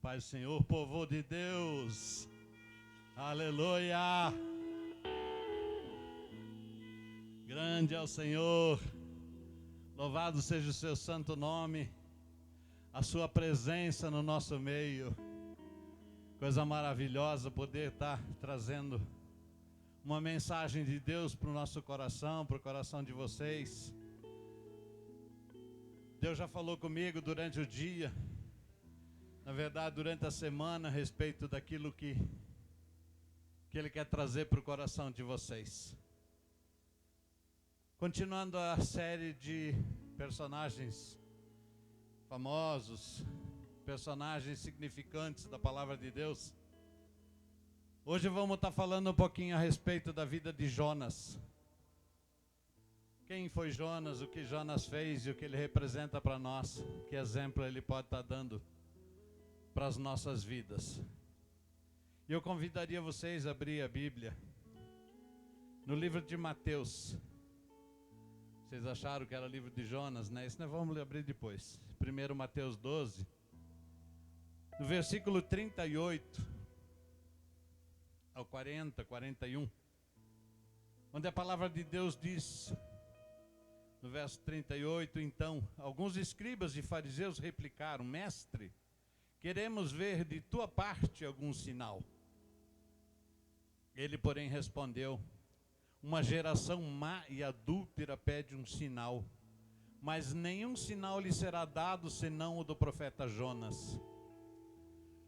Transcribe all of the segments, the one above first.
paz do Senhor, povo de Deus. Aleluia. Grande é o Senhor. Louvado seja o seu santo nome. A sua presença no nosso meio. Coisa maravilhosa poder estar trazendo uma mensagem de Deus para o nosso coração, para o coração de vocês. Deus já falou comigo durante o dia, na verdade durante a semana, a respeito daquilo que Ele quer trazer para o coração de vocês. Continuando a série de personagens famosos, personagens significantes da palavra de Deus. Hoje vamos estar falando um pouquinho a respeito da vida de Jonas. Quem foi Jonas, o que Jonas fez e o que ele representa para nós, que exemplo ele pode estar dando para as nossas vidas. E eu convidaria vocês a abrir a Bíblia no livro de Mateus. Vocês acharam que era o livro de Jonas, né? Isso nós vamos abrir depois. 1 Mateus 12, no versículo 38 ao 40, 41, onde a palavra de Deus diz, no verso 38, então, alguns escribas e fariseus replicaram: Mestre, queremos ver de tua parte algum sinal. Ele, porém, respondeu: uma geração má e adúltera pede um sinal, mas nenhum sinal lhe será dado senão o do profeta Jonas.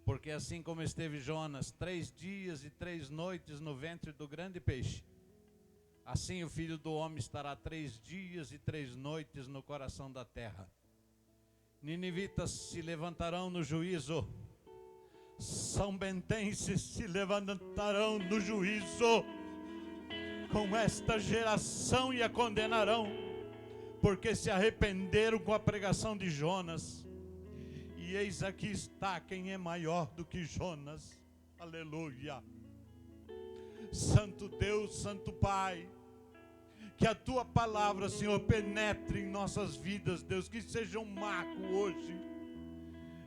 Porque assim como esteve Jonas 3 dias e 3 noites no ventre do grande peixe, assim o Filho do Homem estará 3 dias e 3 noites no coração da terra. Ninivitas se levantarão no juízo, são bentenses se levantarão no juízo com esta geração e a condenarão, porque se arrependeram com a pregação de Jonas. E eis aqui está quem é maior do que Jonas. Aleluia. Santo Deus, Santo Pai, que a tua palavra, Senhor, penetre em nossas vidas, Deus, que seja um marco hoje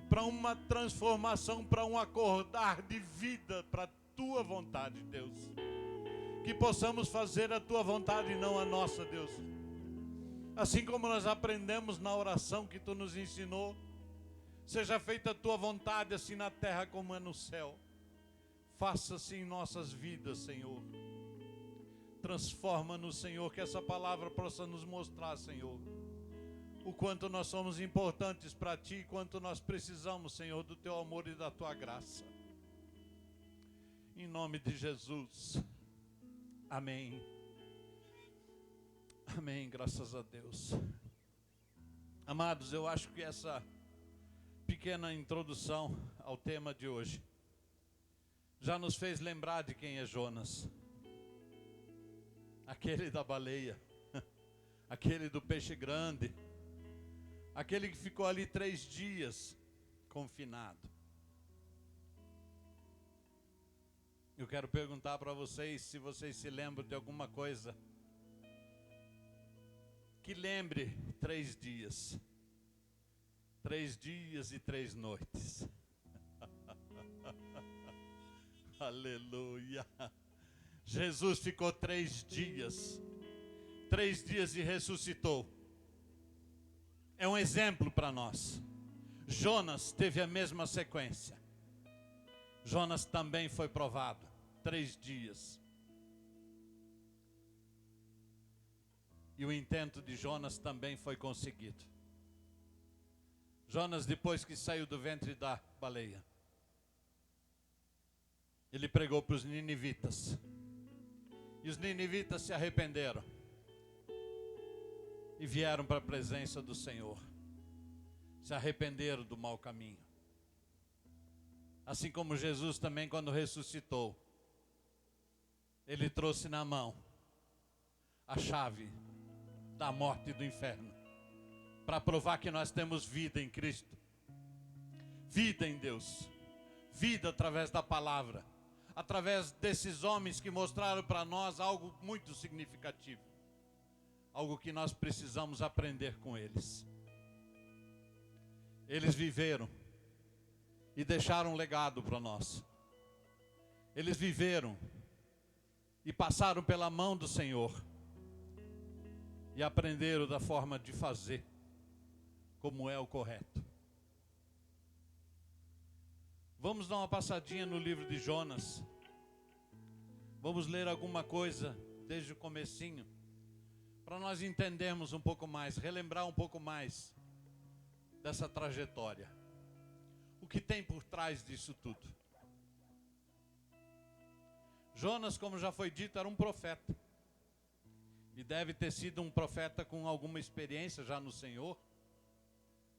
para uma transformação, para um acordar de vida para a tua vontade, Deus. Que possamos fazer a tua vontade e não a nossa, Deus. Assim como nós aprendemos na oração que tu nos ensinou, seja feita a tua vontade, assim na terra como é no céu. Faça-se em nossas vidas, Senhor. Transforma-nos, Senhor, que essa palavra possa nos mostrar, Senhor, o quanto nós somos importantes para ti, quanto nós precisamos, Senhor, do teu amor e da tua graça. Em nome de Jesus. Amém. Amém, graças a Deus. Amados, eu acho que essa pequena introdução ao tema de hoje já nos fez lembrar de quem é Jonas. Aquele da baleia, aquele do peixe grande, aquele que ficou ali 3 dias confinado. Eu quero perguntar para vocês se vocês se lembram de alguma coisa que lembre 3 dias. 3 dias e 3 noites. Aleluia. Jesus ficou 3 dias. 3 dias e ressuscitou. É um exemplo para nós. Jonas teve a mesma sequência. Jonas também foi provado. 3 dias. E o intento de Jonas também foi conseguido. Jonas, depois que saiu do ventre da baleia, ele pregou para os ninivitas. E os ninivitas se arrependeram. E vieram para a presença do Senhor. Se arrependeram do mau caminho. Assim como Jesus também, quando ressuscitou, ele trouxe na mão a chave da morte e do inferno, para provar que nós temos vida em Cristo, vida em Deus, vida através da palavra, através desses homens que mostraram para nós algo muito significativo, algo que nós precisamos aprender com eles. Eles viveram e deixaram um legado para nós. Eles viveram e passaram pela mão do Senhor e aprenderam da forma de fazer como é o correto. Vamos dar uma passadinha no livro de Jonas. Vamos ler alguma coisa desde o comecinho, para nós entendermos um pouco mais, relembrar um pouco mais dessa trajetória. O que tem por trás disso tudo? Jonas, como já foi dito, era um profeta. E deve ter sido um profeta com alguma experiência já no Senhor,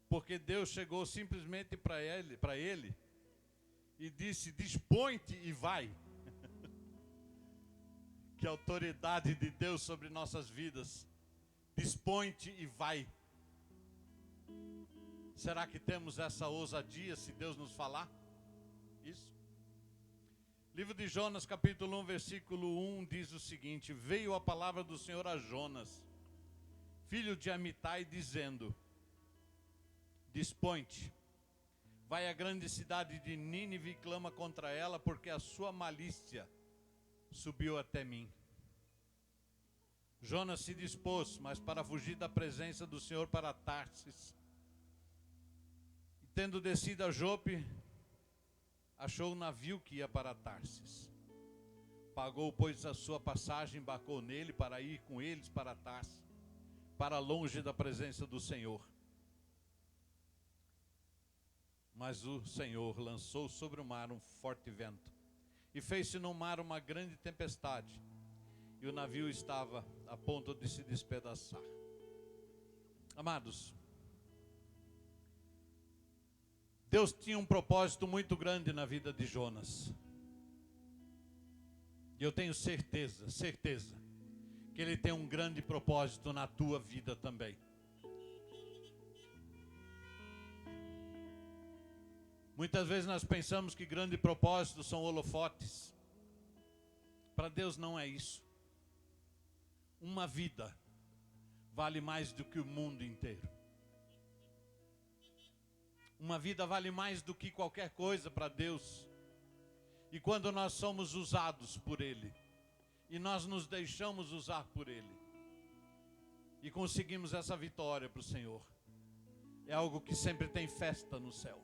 porque Deus chegou simplesmente para ele e disse: dispõe-te e vai. Que autoridade de Deus sobre nossas vidas. Dispõe-te e vai. Será que temos essa ousadia se Deus nos falar isso? Livro de Jonas, capítulo 1, versículo 1, diz o seguinte: veio a palavra do Senhor a Jonas, filho de Amitai, dizendo: dispõe-te, vai à grande cidade de Nínive e clama contra ela, porque a sua malícia subiu até mim. Jonas se dispôs, mas para fugir da presença do Senhor, para Tarsis. E tendo descido a Jope, achou um navio que ia para Tarsis. Pagou, pois, a sua passagem, embarcou nele para ir com eles para Tarsis, para longe da presença do Senhor. Mas o Senhor lançou sobre o mar um forte vento, e fez-se no mar uma grande tempestade, e o navio estava a ponto de se despedaçar. Amados, Deus tinha um propósito muito grande na vida de Jonas. E eu tenho certeza, que Ele tem um grande propósito na tua vida também. Muitas vezes nós pensamos que grandes propósitos são holofotes. Para Deus não é isso. Uma vida vale mais do que o mundo inteiro. Uma vida vale mais do que qualquer coisa para Deus. E quando nós somos usados por Ele, e nós nos deixamos usar por Ele, e conseguimos essa vitória para o Senhor, é algo que sempre tem festa no céu.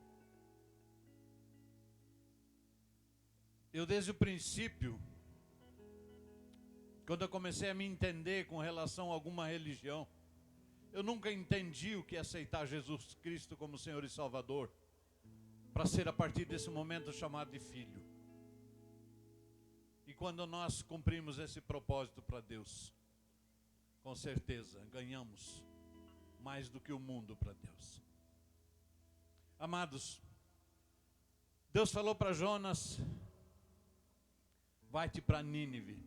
Eu desde o princípio, quando eu comecei a me entender com relação a alguma religião, eu nunca entendi o que é aceitar Jesus Cristo como Senhor e Salvador, para ser a partir desse momento chamado de filho. E quando nós cumprimos esse propósito para Deus, com certeza ganhamos mais do que o mundo para Deus. Amados, Deus falou para Jonas: vai-te para Nínive.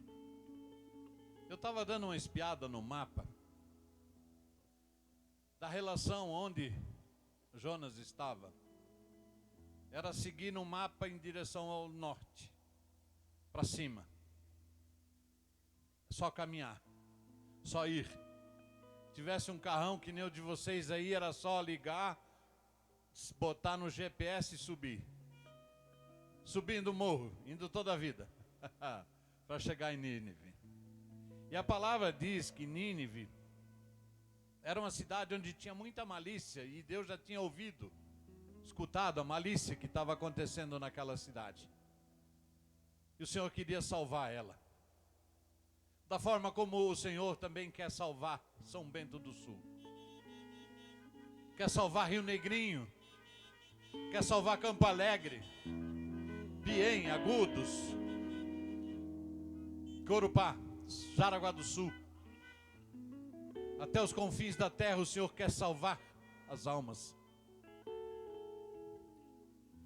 Eu estava dando uma espiada no mapa da relação onde Jonas estava. Era seguir no mapa em direção ao norte, para cima. Só caminhar, só ir. Se tivesse um carrão que nem o de vocês aí, era só ligar, botar no GPS e subir. Subindo o morro, indo toda a vida, para chegar em Nínive. E a palavra diz que Nínive era uma cidade onde tinha muita malícia, e Deus já tinha escutado a malícia que estava acontecendo naquela cidade. E o Senhor queria salvar ela, da forma como o Senhor também quer salvar São Bento do Sul, quer salvar Rio Negrinho, quer salvar Campo Alegre, Piém, Agudos, Corupá, Jaraguá do Sul. Até os confins da terra o Senhor quer salvar as almas.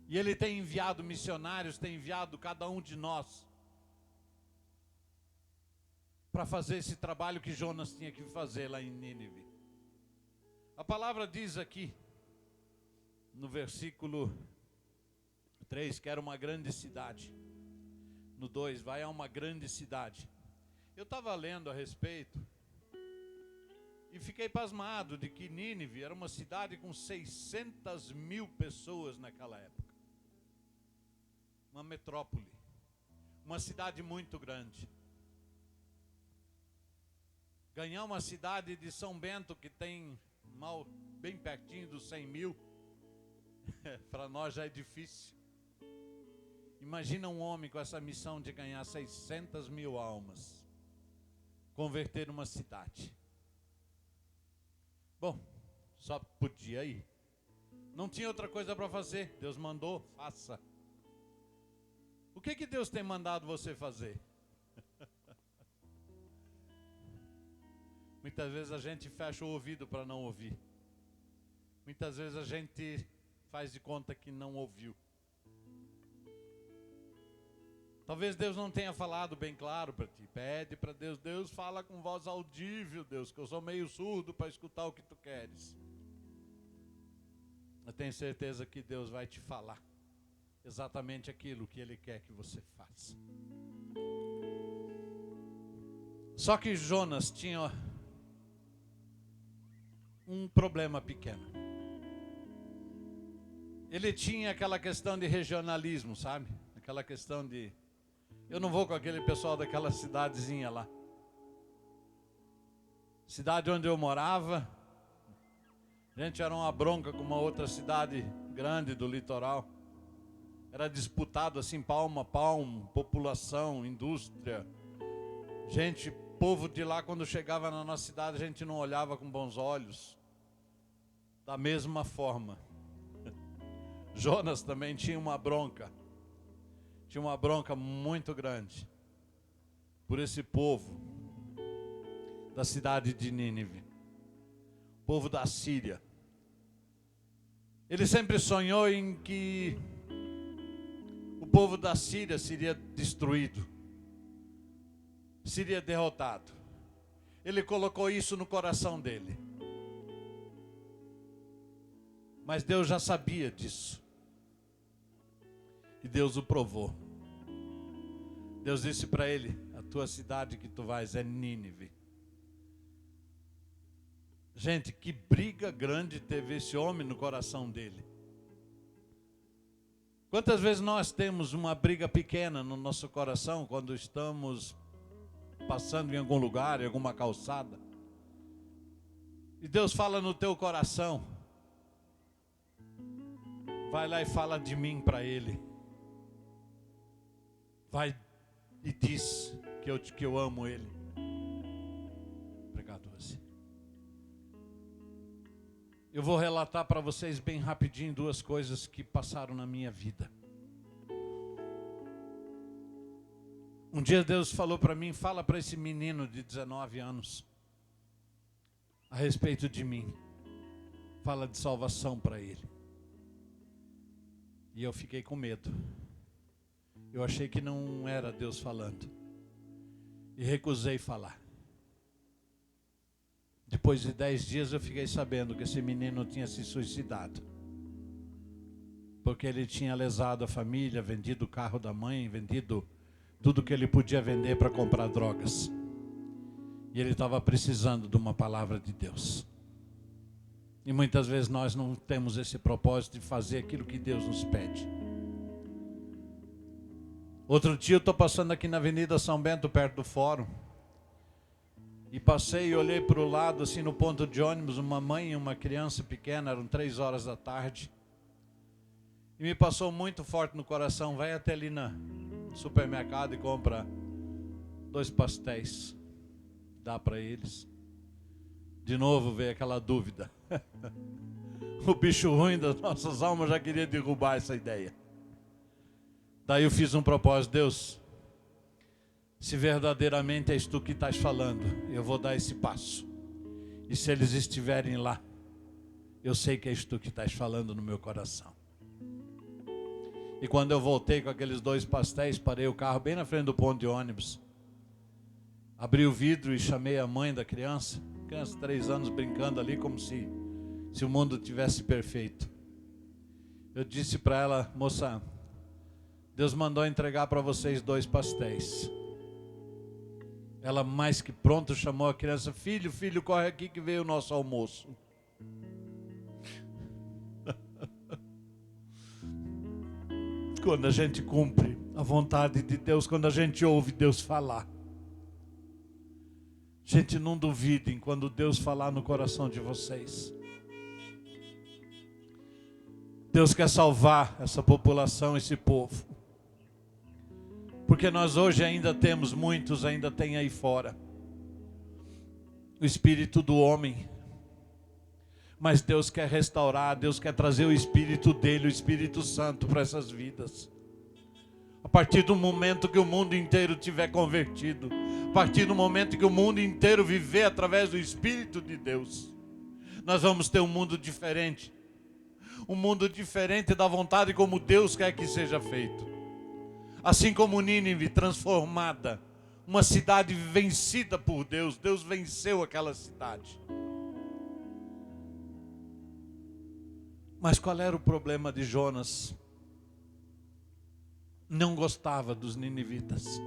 E Ele tem enviado missionários, tem enviado cada um de nós para fazer esse trabalho que Jonas tinha que fazer lá em Nínive. A palavra diz aqui, no versículo 3, que era uma grande cidade. No 2, vai a uma grande cidade. Eu estava lendo a respeito e fiquei pasmado de que Nínive era uma cidade com 600 mil pessoas naquela época. uma metrópole, uma cidade muito grande. Ganhar uma cidade de São Bento que tem bem pertinho dos 100 mil, para nós já é difícil. Imagina um homem com essa missão de ganhar 600 mil almas, converter uma cidade. Bom, só podia ir. Não tinha outra coisa para fazer. Deus mandou, faça. O que Deus tem mandado você fazer? Muitas vezes a gente fecha o ouvido para não ouvir. Muitas vezes a gente faz de conta que não ouviu. Talvez Deus não tenha falado bem claro para ti. Pede para Deus. Deus, fala com voz audível, Deus, que eu sou meio surdo para escutar o que tu queres. Eu tenho certeza que Deus vai te falar exatamente aquilo que Ele quer que você faça. Só que Jonas tinha um problema pequeno. Ele tinha aquela questão de regionalismo, sabe? Aquela questão de... Eu não vou com aquele pessoal daquela cidadezinha lá. Cidade onde eu morava, a gente era uma bronca com uma outra cidade grande do litoral. Era disputado assim, palmo a palmo, população, indústria. Gente, povo de lá, quando chegava na nossa cidade, a gente não olhava com bons olhos. Da mesma forma, Jonas também tinha uma bronca. Tinha uma bronca muito grande por esse povo da cidade de Nínive, povo da Síria. Ele sempre sonhou em que o povo da Síria seria destruído, seria derrotado. Ele colocou isso no coração dele. Mas Deus já sabia disso. E Deus o provou. Deus disse para ele: a tua cidade que tu vais é Nínive. Gente, que briga grande teve esse homem no coração dele. Quantas vezes nós temos uma briga pequena no nosso coração quando estamos passando em algum lugar, em alguma calçada, e Deus fala no teu coração: vai lá e fala de mim para ele. Vai e diz que eu amo ele. Obrigado, você. Eu vou relatar para vocês bem rapidinho duas coisas que passaram na minha vida. Um dia Deus falou para mim: fala para esse menino de 19 anos a respeito de mim. Fala de salvação para ele. E eu fiquei com medo. Eu achei que não era Deus falando. E recusei falar. Depois de 10 dias eu fiquei sabendo que esse menino tinha se suicidado. Porque ele tinha lesado a família, vendido o carro da mãe, vendido tudo que ele podia vender para comprar drogas. E ele estava precisando de uma palavra de Deus. E muitas vezes nós não temos esse propósito de fazer aquilo que Deus nos pede. Outro dia eu estou passando aqui na Avenida São Bento, perto do fórum. E passei e olhei para o lado, assim, no ponto de ônibus, uma mãe e uma criança pequena, eram 3 horas da tarde. E me passou muito forte no coração: vai até ali no supermercado e compra 2 pastéis. Dá para eles. De novo veio aquela dúvida. O bicho ruim das nossas almas já queria derrubar essa ideia. Daí eu fiz um propósito: Deus, se verdadeiramente és tu que estás falando, eu vou dar esse passo. E se eles estiverem lá, eu sei que és tu que estás falando no meu coração. E quando eu voltei com aqueles 2 pastéis, parei o carro bem na frente do ponto de ônibus. Abri o vidro e chamei a mãe da criança. Criança de 3 anos brincando ali como se o mundo tivesse perfeito. Eu disse para ela: moça, Deus mandou entregar para vocês 2 pastéis. Ela, mais que pronto, chamou a criança: filho, corre aqui que veio o nosso almoço. quando a gente cumpre a vontade de Deus, quando a gente ouve Deus falar. Gente, não duvidem quando Deus falar no coração de vocês. Deus quer salvar essa população, esse povo. Porque nós hoje ainda temos, muitos ainda tem aí fora, o espírito do homem. Mas Deus quer restaurar, Deus quer trazer o Espírito dele, o Espírito Santo para essas vidas. A partir do momento que o mundo inteiro tiver convertido, a partir do momento que o mundo inteiro viver através do Espírito de Deus, nós vamos ter um mundo diferente. Um mundo diferente da vontade como Deus quer que seja feito. Assim como Nínive transformada, uma cidade vencida por Deus, Deus venceu aquela cidade. Mas qual era o problema de Jonas? Não gostava dos ninivitas.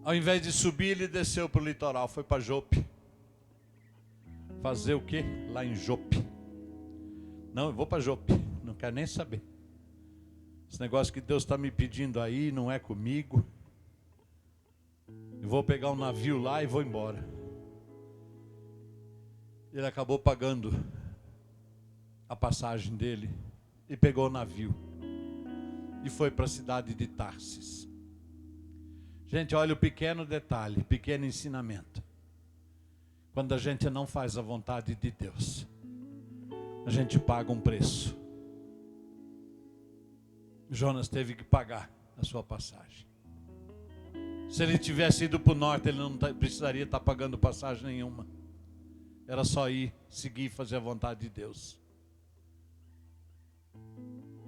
Ao invés de subir, ele desceu para o litoral, foi para Jope. Fazer o quê? Lá em Jope. Não, eu vou para Jope, não quero nem saber. Esse negócio que Deus está me pedindo aí não é comigo. Eu vou pegar um navio lá e vou embora. Ele acabou pagando a passagem dele e pegou o navio e foi para a cidade de Tarsis. Gente, olha o pequeno detalhe, pequeno ensinamento. Quando a gente não faz a vontade de Deus, a gente paga um preço. Jonas teve que pagar a sua passagem. Se ele tivesse ido para o norte, ele não precisaria estar pagando passagem nenhuma. Era só ir, seguir e fazer a vontade de Deus.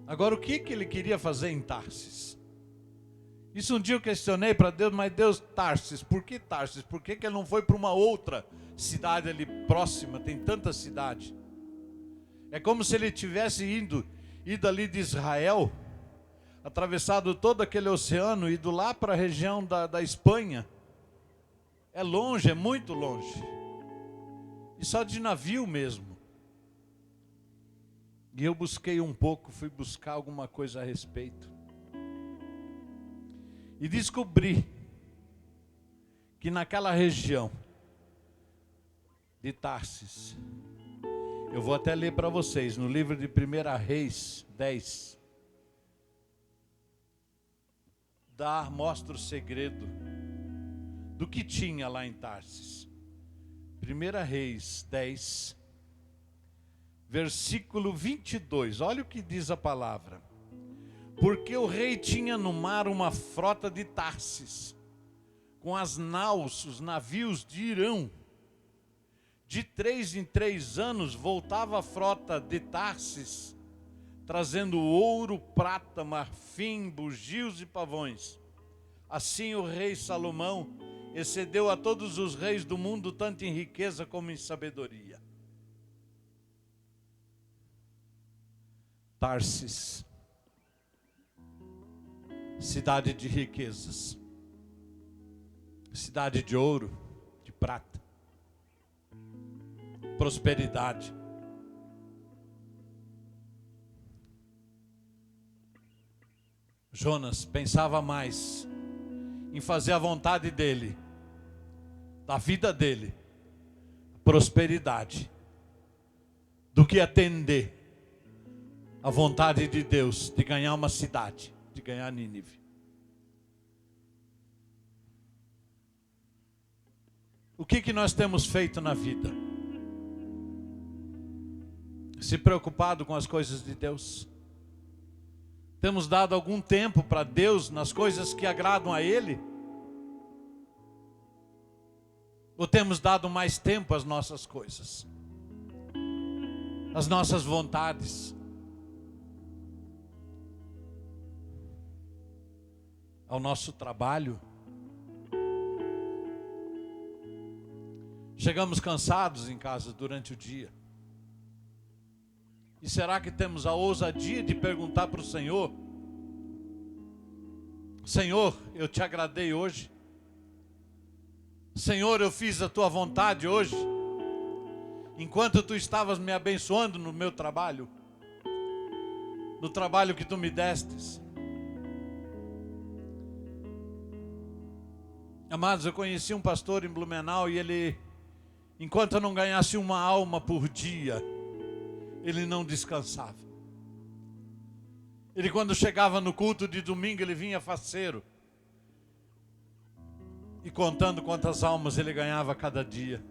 Agora, o que ele queria fazer em Tarsis? Isso um dia eu questionei para Deus, mas Deus, Tarsis, por que Tarsis? Por que ele não foi para uma outra cidade ali próxima? Tem tanta cidade. É como se ele tivesse ido ali de Israel, atravessado todo aquele oceano, ido lá para a região da Espanha. É longe, é muito longe. E só de navio mesmo. E eu busquei um pouco, fui buscar alguma coisa a respeito. E descobri que naquela região de Tarsis, eu vou até ler para vocês, no livro de 1 Reis 10, mostra o segredo do que tinha lá em Tarsis. 1 Reis 10, versículo 22, olha o que diz a palavra. Porque o rei tinha no mar uma frota de Tarsis, com as naus, os navios de Irão. De 3 em 3 anos voltava a frota de Tarsis, trazendo ouro, prata, marfim, bugios e pavões. Assim o rei Salomão excedeu a todos os reis do mundo, tanto em riqueza como em sabedoria. Tarsis, cidade de riquezas, cidade de ouro, de prata, prosperidade. Jonas pensava mais em fazer a vontade dele, da vida dele, prosperidade, do que atender a vontade de Deus de ganhar uma cidade, de ganhar Nínive. O que nós temos feito na vida? Se preocupado com as coisas de Deus? Temos dado algum tempo para Deus nas coisas que agradam a Ele? Ou temos dado mais tempo às nossas coisas? Às nossas vontades? Ao nosso trabalho? Chegamos cansados em casa durante o dia. E será que temos a ousadia de perguntar para o Senhor: Senhor, eu te agradei hoje? Senhor, eu fiz a tua vontade hoje? Enquanto tu estavas me abençoando no meu trabalho, no trabalho que tu me destes. Amados, eu conheci um pastor em Blumenau e ele, enquanto eu não ganhasse uma alma por dia, ele não descansava. Ele, quando chegava no culto de domingo, ele vinha faceiro e contando quantas almas ele ganhava cada dia.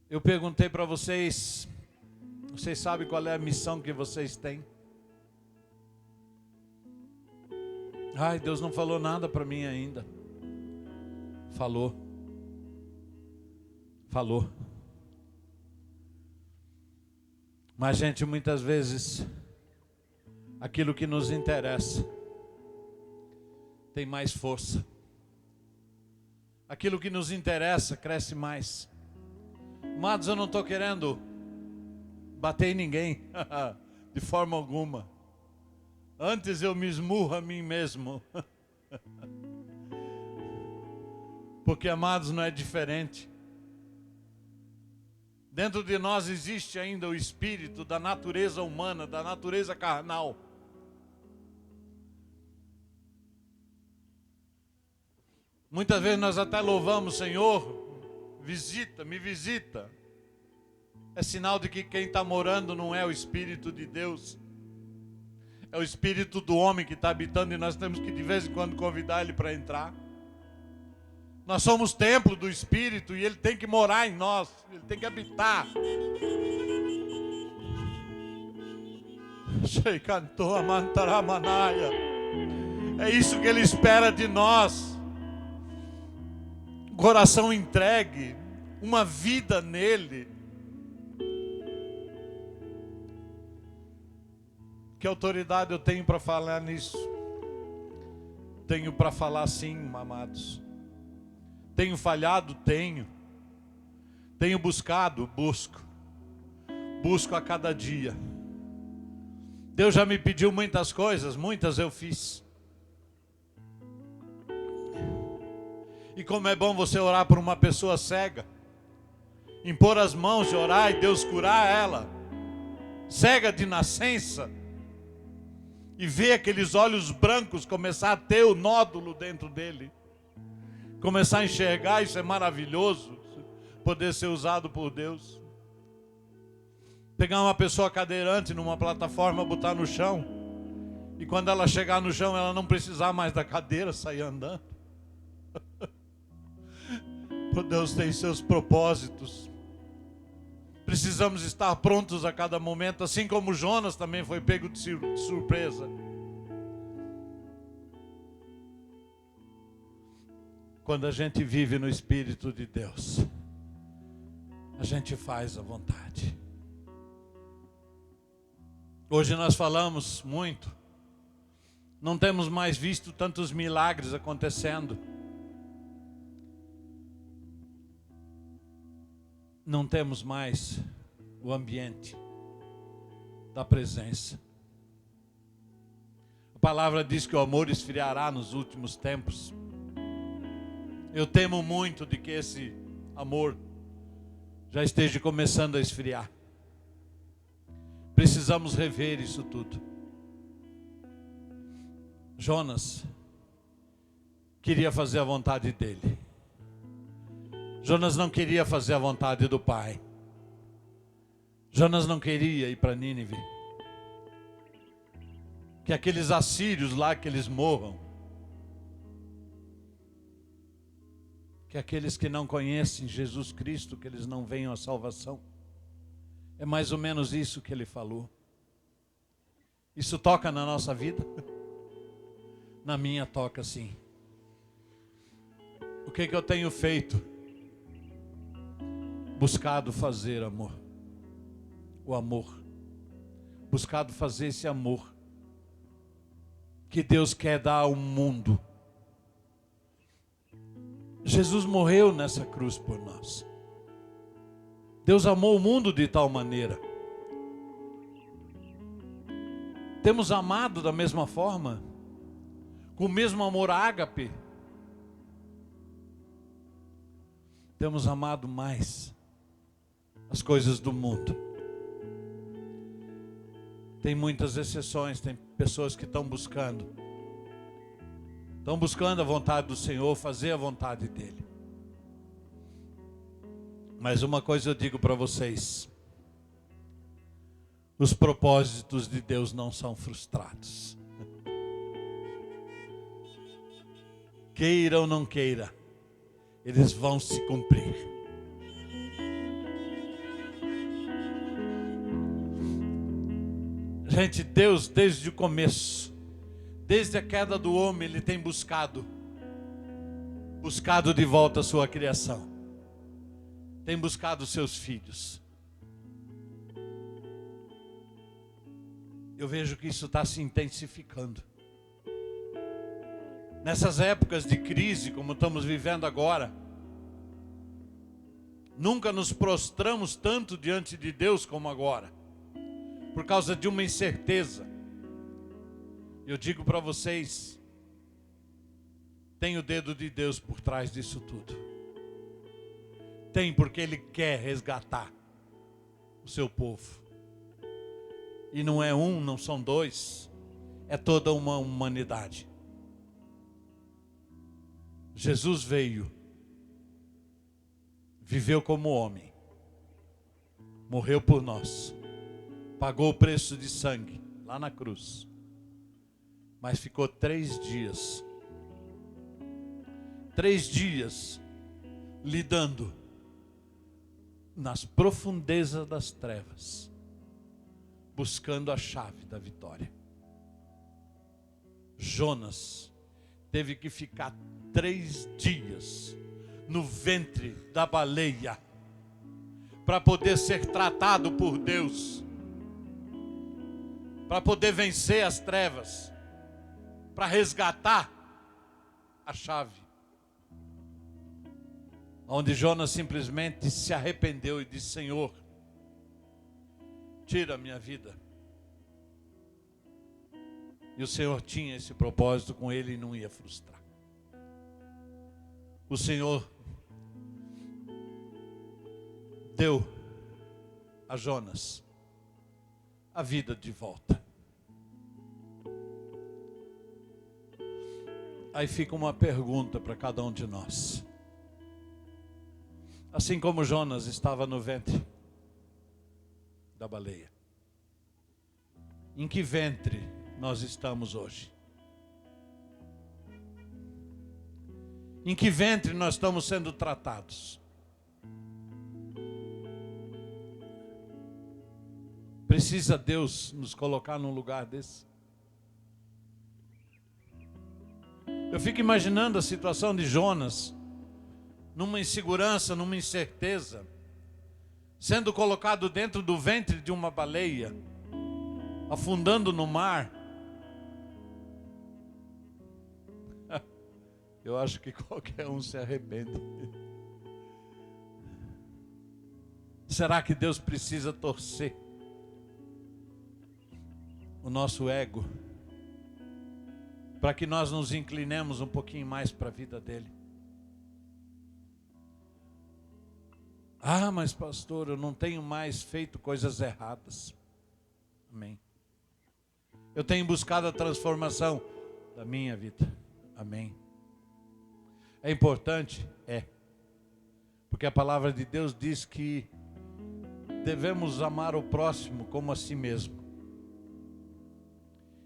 Eu perguntei para vocês, vocês sabem qual é a missão que vocês têm? Ai, Deus não falou nada para mim ainda. Falou. Mas, gente, muitas vezes, aquilo que nos interessa tem mais força. Aquilo que nos interessa cresce mais. Amados, eu não estou querendo bater em ninguém, de forma alguma. Antes eu me esmurro a mim mesmo. Porque, amados, não é diferente. Dentro de nós existe ainda o espírito da natureza humana, da natureza carnal. Muitas vezes nós até louvamos, Senhor, visita, me visita. É sinal de que quem está morando não é o Espírito de Deus. É o espírito do homem que está habitando e nós temos que de vez em quando convidar ele para entrar. Nós somos templo do Espírito e ele tem que morar em nós, ele tem que habitar. É isso que ele espera de nós. Coração entregue, uma vida nele. Que autoridade eu tenho para falar nisso? Tenho para falar sim, amados. Tenho falhado? Tenho. Tenho buscado? Busco. Busco a cada dia. Deus já me pediu muitas coisas, muitas eu fiz. E como é bom você orar por uma pessoa cega, impor as mãos e orar e Deus curar ela, cega de nascença, e ver aqueles olhos brancos começar a ter o nódulo dentro dele, começar a enxergar. Isso é maravilhoso, poder ser usado por Deus. Pegar uma pessoa cadeirante numa plataforma, botar no chão, e quando ela chegar no chão, ela não precisar mais da cadeira, sair andando. Deus tem seus propósitos. Precisamos estar prontos a cada momento, assim como Jonas também foi pego de surpresa. Quando a gente vive no Espírito de Deus, a gente faz a vontade. Hoje nós falamos muito, não temos mais visto tantos milagres acontecendo. Não temos mais o ambiente da presença. A palavra diz que o amor esfriará nos últimos tempos. Eu temo muito de que esse amor já esteja começando a esfriar. Precisamos rever isso tudo. Jonas queria fazer a vontade dele. Jonas não queria fazer a vontade do Pai. Jonas não queria ir para Nínive. Que aqueles assírios lá, que eles morram. Que aqueles que não conhecem Jesus Cristo, que eles não venham à salvação. É mais ou menos isso que ele falou. Isso toca na nossa vida? Na minha toca sim. O que eu tenho feito? Buscado fazer amor. O amor. Buscado fazer esse amor que Deus quer dar ao mundo. Jesus morreu nessa cruz por nós. Deus amou o mundo de tal maneira. Temos amado da mesma forma, com o mesmo amor ágape. Temos amado mais as coisas do mundo Tem muitas exceções, tem pessoas que estão buscando a vontade do Senhor, fazer a vontade dEle. Mas uma coisa eu digo para vocês: os propósitos de Deus não são frustrados. Queira ou não queira, eles vão se cumprir. Gente, Deus desde o começo, desde a queda do homem, Ele tem buscado de volta a sua criação. Tem buscado os seus filhos. Eu vejo que isso está se intensificando. Nessas épocas de crise, como estamos vivendo agora, nunca nos prostramos tanto diante de Deus como agora, por causa de uma incerteza. Eu digo para vocês, tem o dedo de Deus por trás disso tudo. Tem, porque Ele quer resgatar o seu povo. E não é um, não são dois, é toda uma humanidade. Jesus veio, viveu como homem, morreu por nós, pagou o preço de sangue lá na cruz, mas ficou 3 dias lidando nas profundezas das trevas, buscando a chave da vitória. Jonas teve que ficar 3 dias no ventre da baleia para poder ser tratado por Deus, para poder vencer as trevas, para resgatar a chave. Onde Jonas simplesmente se arrependeu e disse: Senhor, tira a minha vida. E o Senhor tinha esse propósito com ele e não ia frustrar. O Senhor deu a Jonas a vida de volta. Aí fica uma pergunta para cada um de nós. Assim como Jonas estava no ventre da baleia, em que ventre nós estamos hoje? Em que ventre nós estamos sendo tratados? Precisa Deus nos colocar num lugar desse? Eu fico imaginando a situação de Jonas, numa insegurança, numa incerteza, sendo colocado dentro do ventre de uma baleia, afundando no mar. Eu acho que qualquer um se arrepende. Será que Deus precisa torcer o nosso ego para que nós nos inclinemos um pouquinho mais para a vida dele? Ah, mas pastor, eu não tenho mais feito coisas erradas. Amém. Eu tenho buscado a transformação da minha vida. Amém. É importante? É. Porque a palavra de Deus diz que devemos amar o próximo como a si mesmo.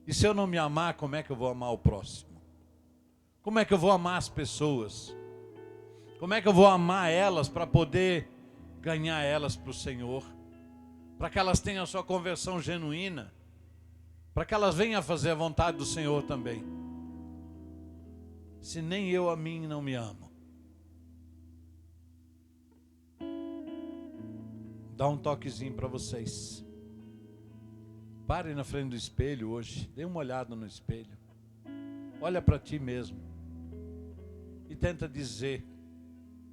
E se eu não me amar, como é que eu vou amar o próximo? Como é que eu vou amar as pessoas? Como é que eu vou amar elas para poder ganhar elas para o Senhor? Para que elas tenham a sua conversão genuína? Para que elas venham a fazer a vontade do Senhor também? Se nem eu a mim não me amo. Dá um toquezinho para vocês. Pare na frente do espelho hoje. Dê uma olhada no espelho. Olha para ti mesmo. E tenta dizer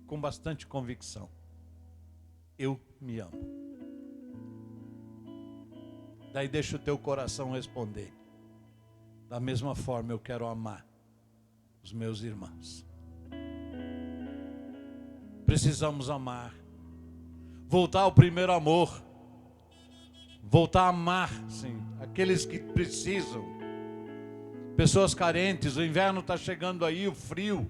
com bastante convicção: eu me amo. Daí deixa o teu coração responder: da mesma forma eu quero amar os meus irmãos. Precisamos amar. Voltar ao primeiro amor. Voltar a amar, sim, aqueles que precisam, pessoas carentes. O inverno está chegando aí, o frio.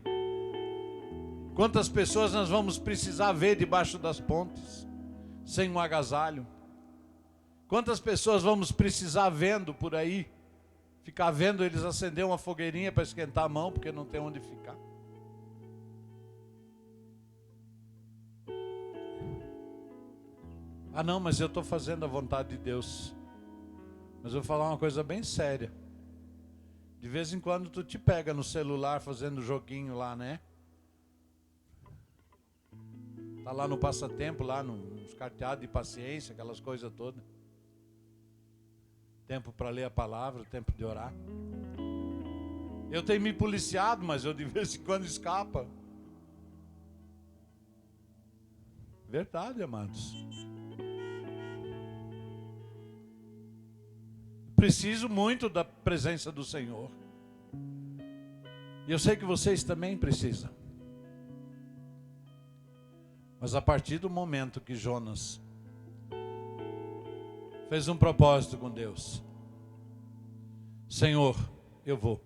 Quantas pessoas nós vamos precisar ver debaixo das pontes, sem um agasalho? Quantas pessoas vamos precisar vendo por aí, ficar vendo eles acender uma fogueirinha para esquentar a mão, porque não tem onde ficar? Ah não, mas eu estou fazendo a vontade de Deus. Mas eu vou falar uma coisa bem séria. De vez em quando tu te pega no celular fazendo joguinho lá, né? Tá lá no passatempo, lá nos carteados de paciência, aquelas coisas todas. Tempo para ler a palavra, tempo de orar. Eu tenho me policiado, mas eu de vez em quando escapa. Verdade, amados. Preciso muito da presença do Senhor. E eu sei que vocês também precisam. Mas a partir do momento que Jonas fez um propósito com Deus, Senhor, eu vou.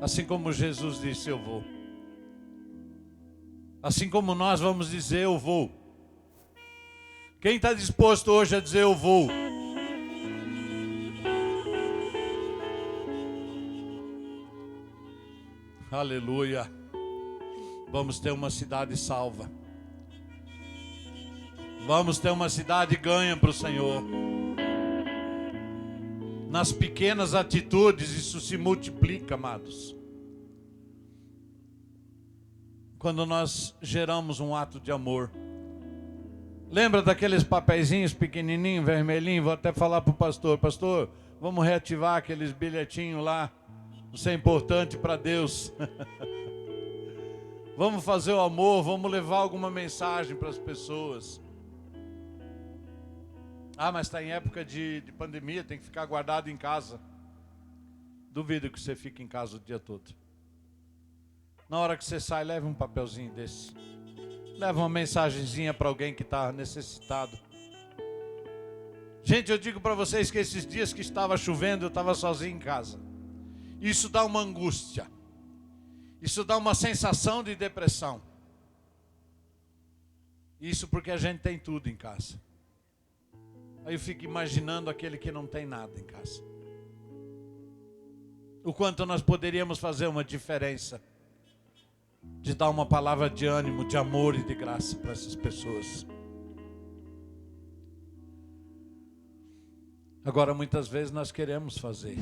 Assim como Jesus disse, eu vou. Assim como nós vamos dizer, eu vou. Quem está disposto hoje a dizer, eu vou? Aleluia. Vamos ter uma cidade salva. Vamos ter uma cidade ganha para o Senhor. Nas pequenas atitudes isso se multiplica, amados. Quando nós geramos um ato de amor. Lembra daqueles papeizinhos pequenininhos, vermelhinhos? Vou até falar para o pastor. Pastor, vamos reativar aqueles bilhetinhos lá. Isso é importante para Deus. Vamos fazer o amor, vamos levar alguma mensagem para as pessoas. Ah, mas está em época de pandemia, tem que ficar guardado em casa. Duvido que você fique em casa o dia todo. Na hora que você sai, leve um papelzinho desse. Leva uma mensagenzinha para alguém que está necessitado. Gente, eu digo para vocês que esses dias que estava chovendo, eu estava sozinho em casa. Isso dá uma angústia. Isso dá uma sensação de depressão. Isso porque a gente tem tudo em casa. Aí eu fico imaginando aquele que não tem nada em casa. O quanto nós poderíamos fazer uma diferença. De dar uma palavra de ânimo, de amor e de graça para essas pessoas. Agora muitas vezes nós queremos fazer.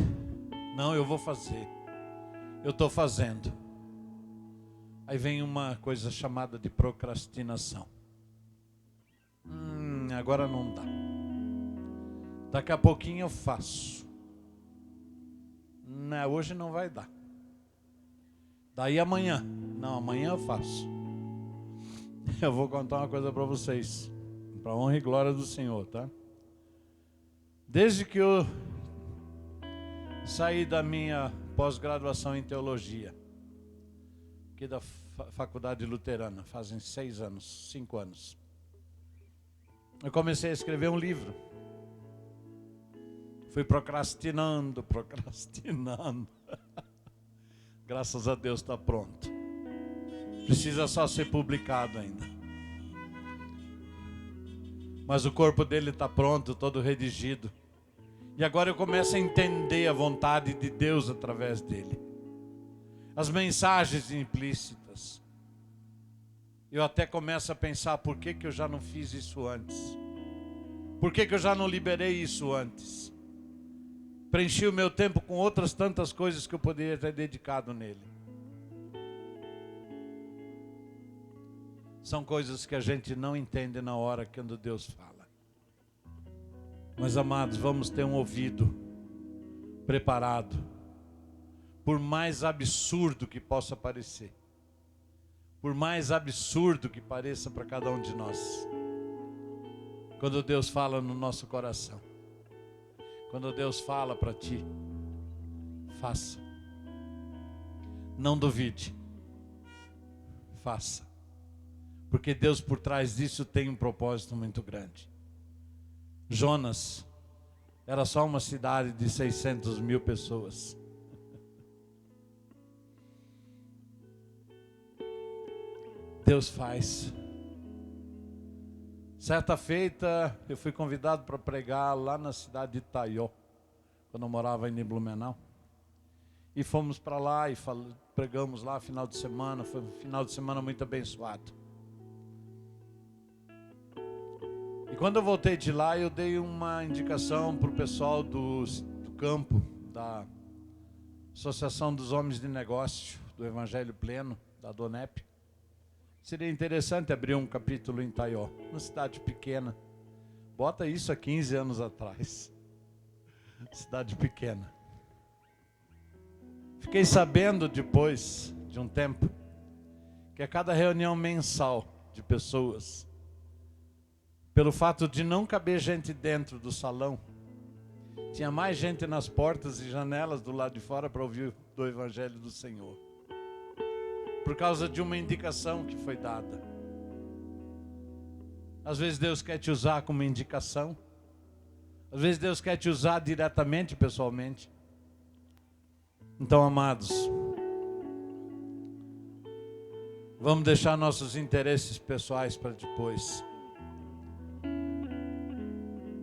Não, eu vou fazer. Eu estou fazendo. Aí vem uma coisa chamada de procrastinação. Agora não dá. Daqui a pouquinho eu faço. Não, hoje não vai dar. Daí amanhã. Não, amanhã eu faço. Eu vou contar uma coisa para vocês. Para honra e glória do Senhor, tá? Desde que eu saí da minha pós-graduação em teologia, aqui da faculdade luterana, fazem 6 anos, 5 anos. Eu comecei a escrever um livro. Fui procrastinando. Graças a Deus está pronto. Precisa só ser publicado ainda. Mas o corpo dele está pronto, todo redigido. E agora eu começo a entender a vontade de Deus através dele. As mensagens implícitas. Eu até começo a pensar, por que eu já não fiz isso antes? Por que eu já não liberei isso antes? Preenchi o meu tempo com outras tantas coisas que eu poderia ter dedicado nele. São coisas que a gente não entende na hora que quando Deus fala. Mas amados, vamos ter um ouvido preparado. Por mais absurdo que possa parecer. Por mais absurdo que pareça para cada um de nós. Quando Deus fala no nosso coração. Quando Deus fala para ti, faça. Não duvide. Faça. Porque Deus por trás disso tem um propósito muito grande. Jonas Era só uma cidade de 600 mil pessoas. Deus faz. Certa feita, eu fui convidado para pregar lá na cidade de Itaió, quando eu morava em Blumenau. E fomos para lá e pregamos lá final de semana. Foi um final de semana muito abençoado. E quando eu voltei de lá, eu dei uma indicação para o pessoal do campo, da Associação dos Homens de Negócio, do Evangelho Pleno, da DONEP. Seria interessante abrir um capítulo em Itaió, uma cidade pequena. Bota isso há 15 anos atrás. Cidade pequena. Fiquei sabendo depois de um tempo que a cada reunião mensal de pessoas, pelo fato de não caber gente dentro do salão, tinha mais gente nas portas e janelas do lado de fora para ouvir do Evangelho do Senhor. Por causa de uma indicação que foi dada. Às vezes Deus quer te usar como indicação. Às vezes Deus quer te usar diretamente, pessoalmente. Então, amados, vamos deixar nossos interesses pessoais para depois.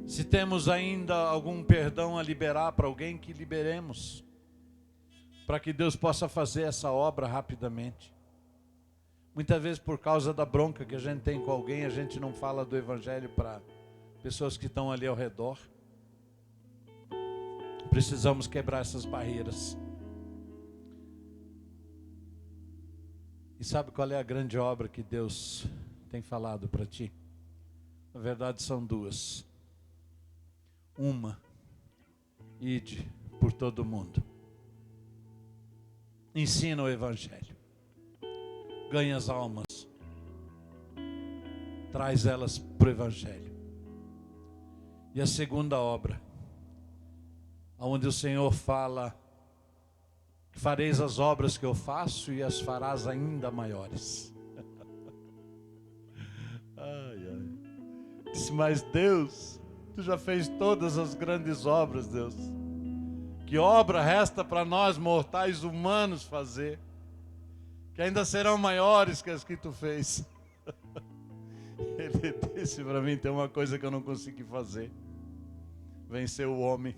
Se temos ainda algum perdão a liberar para alguém, que liberemos, para que Deus possa fazer essa obra rapidamente. Muitas vezes, por causa da bronca que a gente tem com alguém, a gente não fala do Evangelho para pessoas que estão ali ao redor. Precisamos quebrar essas barreiras. E sabe qual é a grande obra que Deus tem falado para ti? Na verdade, são duas. Uma, ide por todo o mundo. Ensina o Evangelho. Ganha as almas. Traz elas para o Evangelho. E a segunda obra, onde o Senhor fala: fareis as obras que eu faço e as farás ainda maiores. Ai, ai. Disse, mas Deus, tu já fez todas as grandes obras, Deus. Que obra resta para nós mortais humanos fazer? Que ainda serão maiores que as que tu fez. Ele disse para mim, tem uma coisa que eu não consegui fazer: vencer o homem.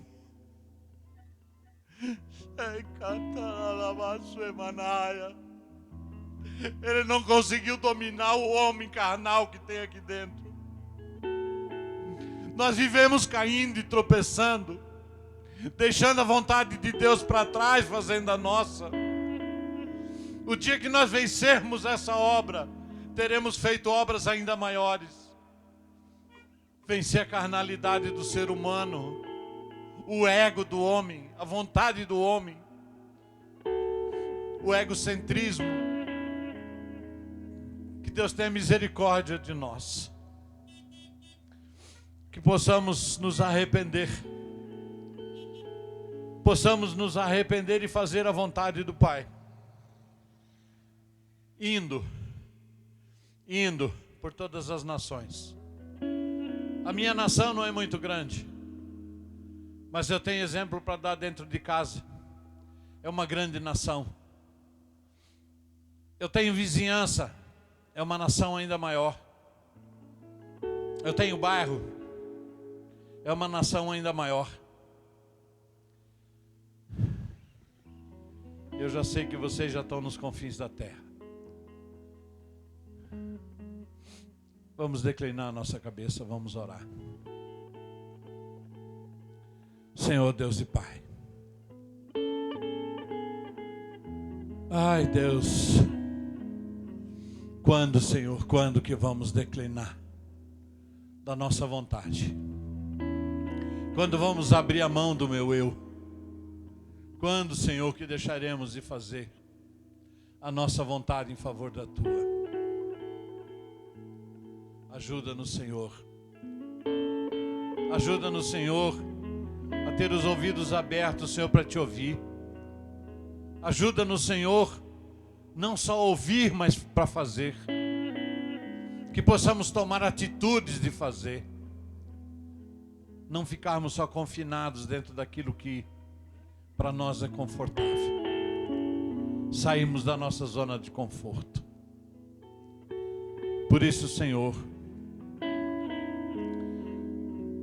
Ele não conseguiu dominar o homem carnal que tem aqui dentro. Nós vivemos caindo e tropeçando, deixando a vontade de Deus para trás, fazendo a nossa. O dia que nós vencermos essa obra, teremos feito obras ainda maiores. Vencer a carnalidade do ser humano, o ego do homem, a vontade do homem, o egocentrismo. Que Deus tenha misericórdia de nós. Que possamos nos arrepender. Possamos nos arrepender e fazer a vontade do Pai. Indo por todas as nações. A minha nação não é muito grande, mas eu tenho exemplo para dar dentro de casa. É uma grande nação. Eu tenho vizinhança. É uma nação ainda maior. Eu tenho bairro. É uma nação ainda maior. Eu já sei que vocês já estão nos confins da terra. Vamos declinar a nossa cabeça, vamos orar. Senhor Deus e Pai. Ai, Deus. Quando, Senhor, quando que vamos declinar da nossa vontade? Quando vamos abrir a mão do meu eu? Quando, Senhor, que deixaremos de fazer a nossa vontade em favor da Tua? Ajuda-nos, Senhor. Ajuda-nos, Senhor, a ter os ouvidos abertos, Senhor, para Te ouvir. Ajuda-nos, Senhor, não só ouvir, mas para fazer. Que possamos tomar atitudes de fazer. não ficarmos só confinados dentro daquilo que para nós é confortável. Saímos da nossa zona de conforto. Por isso, Senhor,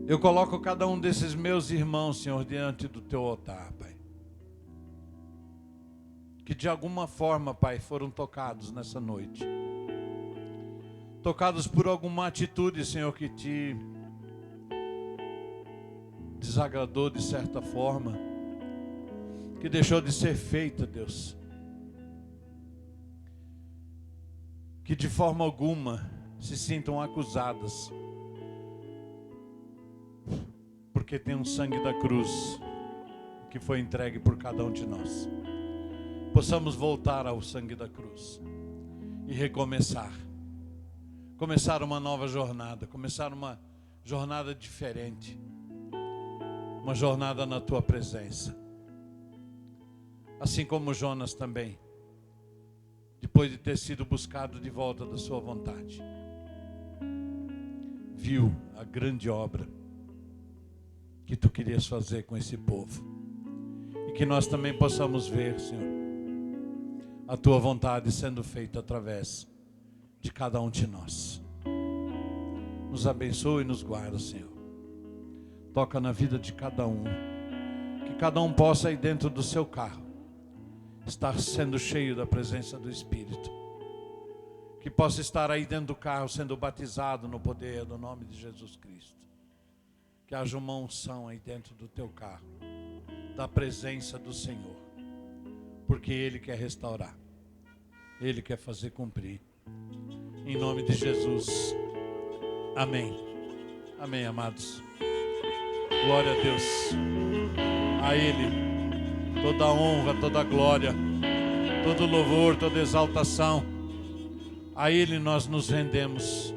eu coloco cada um desses meus irmãos, Senhor, diante do teu altar, Pai. Que de alguma forma, Pai, foram tocados nessa noite. Tocados por alguma atitude, Senhor, que te desagradou de certa forma, que deixou de ser feita, Deus. Que de forma alguma se sintam acusadas, porque tem um sangue da cruz que foi entregue por cada um de nós. Possamos voltar ao sangue da cruz e recomeçar. Começar uma nova jornada, começar uma jornada diferente. Uma jornada na tua presença. Assim como Jonas também, depois de ter sido buscado de volta da sua vontade, viu a grande obra que tu querias fazer com esse povo. E que nós também possamos ver, Senhor, a tua vontade sendo feita através de cada um de nós. Nos abençoe e nos guarda, Senhor. Toca na vida de cada um. Que cada um possa ir dentro do seu carro estar sendo cheio da presença do Espírito. Que possa estar aí dentro do carro sendo batizado no poder do nome de Jesus Cristo. Que haja uma unção aí dentro do teu carro, da presença do Senhor. Porque Ele quer restaurar. Ele quer fazer cumprir. Em nome de Jesus. Amém. Amém, amados. Glória a Deus. A Ele toda a honra, toda a glória, todo louvor, toda exaltação. A Ele nós nos rendemos.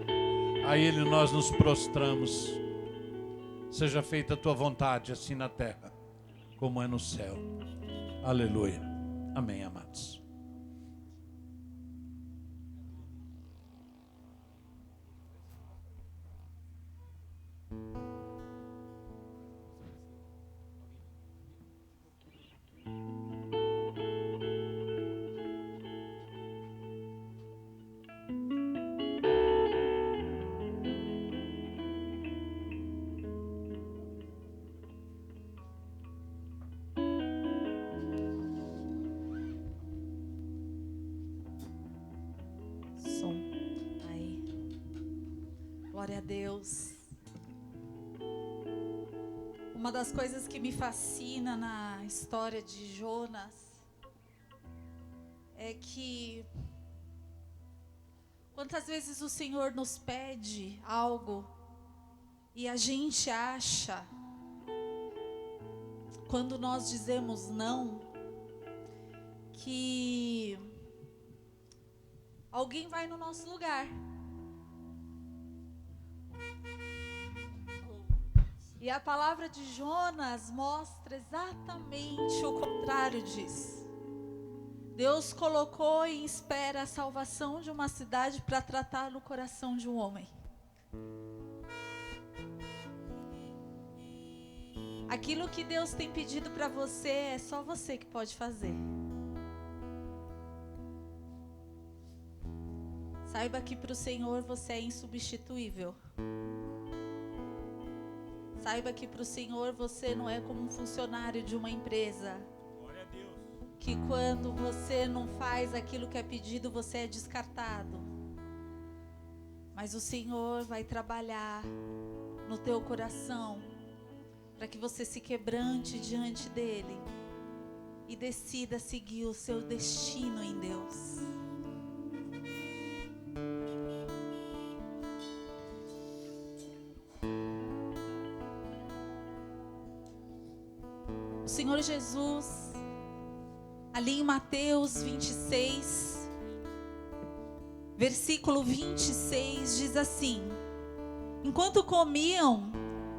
A Ele nós nos prostramos. Seja feita a tua vontade, assim na terra como é no céu. Aleluia. Amém, amados. Glória a Deus. Uma das coisas que me fascina na história de Jonas é que quantas vezes o Senhor nos pede algo e a gente acha, quando nós dizemos não, que alguém vai no nosso lugar. E a palavra de Jonas mostra exatamente o contrário disso. Deus colocou em espera a salvação de uma cidade para tratar no coração de um homem. Aquilo que Deus tem pedido para você é só você que pode fazer. Saiba que para o Senhor você é insubstituível. Saiba que para o Senhor você não é como um funcionário de uma empresa. Glória a Deus. Que quando você não faz aquilo que é pedido, você é descartado. Mas o Senhor vai trabalhar no teu coração para que você se quebrante diante dEle e decida seguir o seu destino em Deus. O Senhor Jesus, ali em Mateus 26, versículo 26, diz assim: enquanto comiam,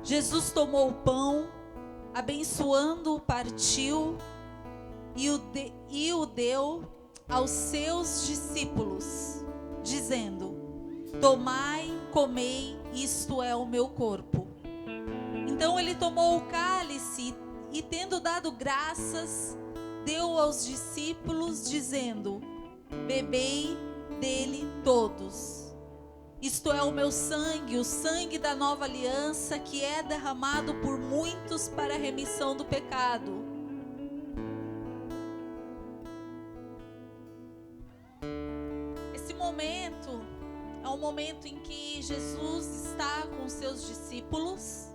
Jesus tomou o pão, abençoando-o, partiu e o deu aos seus discípulos, dizendo: tomai, comei, isto é o meu corpo. Então ele tomou o cálice e, tendo dado graças, deu aos discípulos, dizendo: bebei dele todos. Isto é o meu sangue, o sangue da nova aliança, que é derramado por muitos para a remissão do pecado. Esse momento é um momento em que Jesus está com os seus discípulos.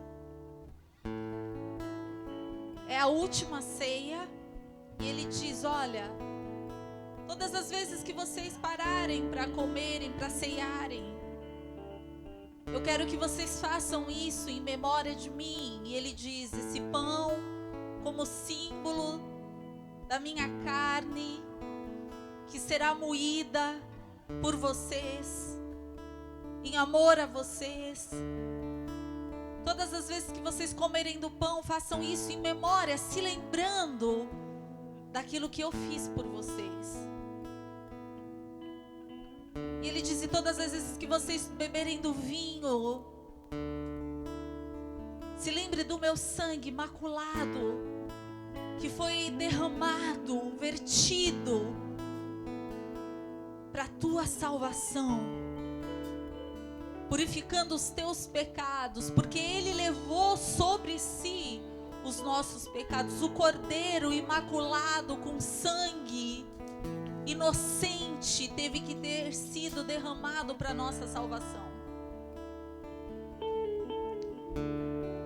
É a última ceia. E ele diz: olha, todas as vezes que vocês pararem para comerem, para ceiarem, eu quero que vocês façam isso em memória de mim. E ele diz: esse pão como símbolo da minha carne, que será moída por vocês, em amor a vocês. Todas as vezes que vocês comerem do pão, façam isso em memória, se lembrando daquilo que eu fiz por vocês. E ele diz: e todas as vezes que vocês beberem do vinho, se lembre do meu sangue imaculado, que foi derramado, vertido para a tua salvação, purificando os teus pecados, porque ele levou sobre si os nossos pecados. O Cordeiro imaculado com sangue inocente teve que ter sido derramado para nossa salvação.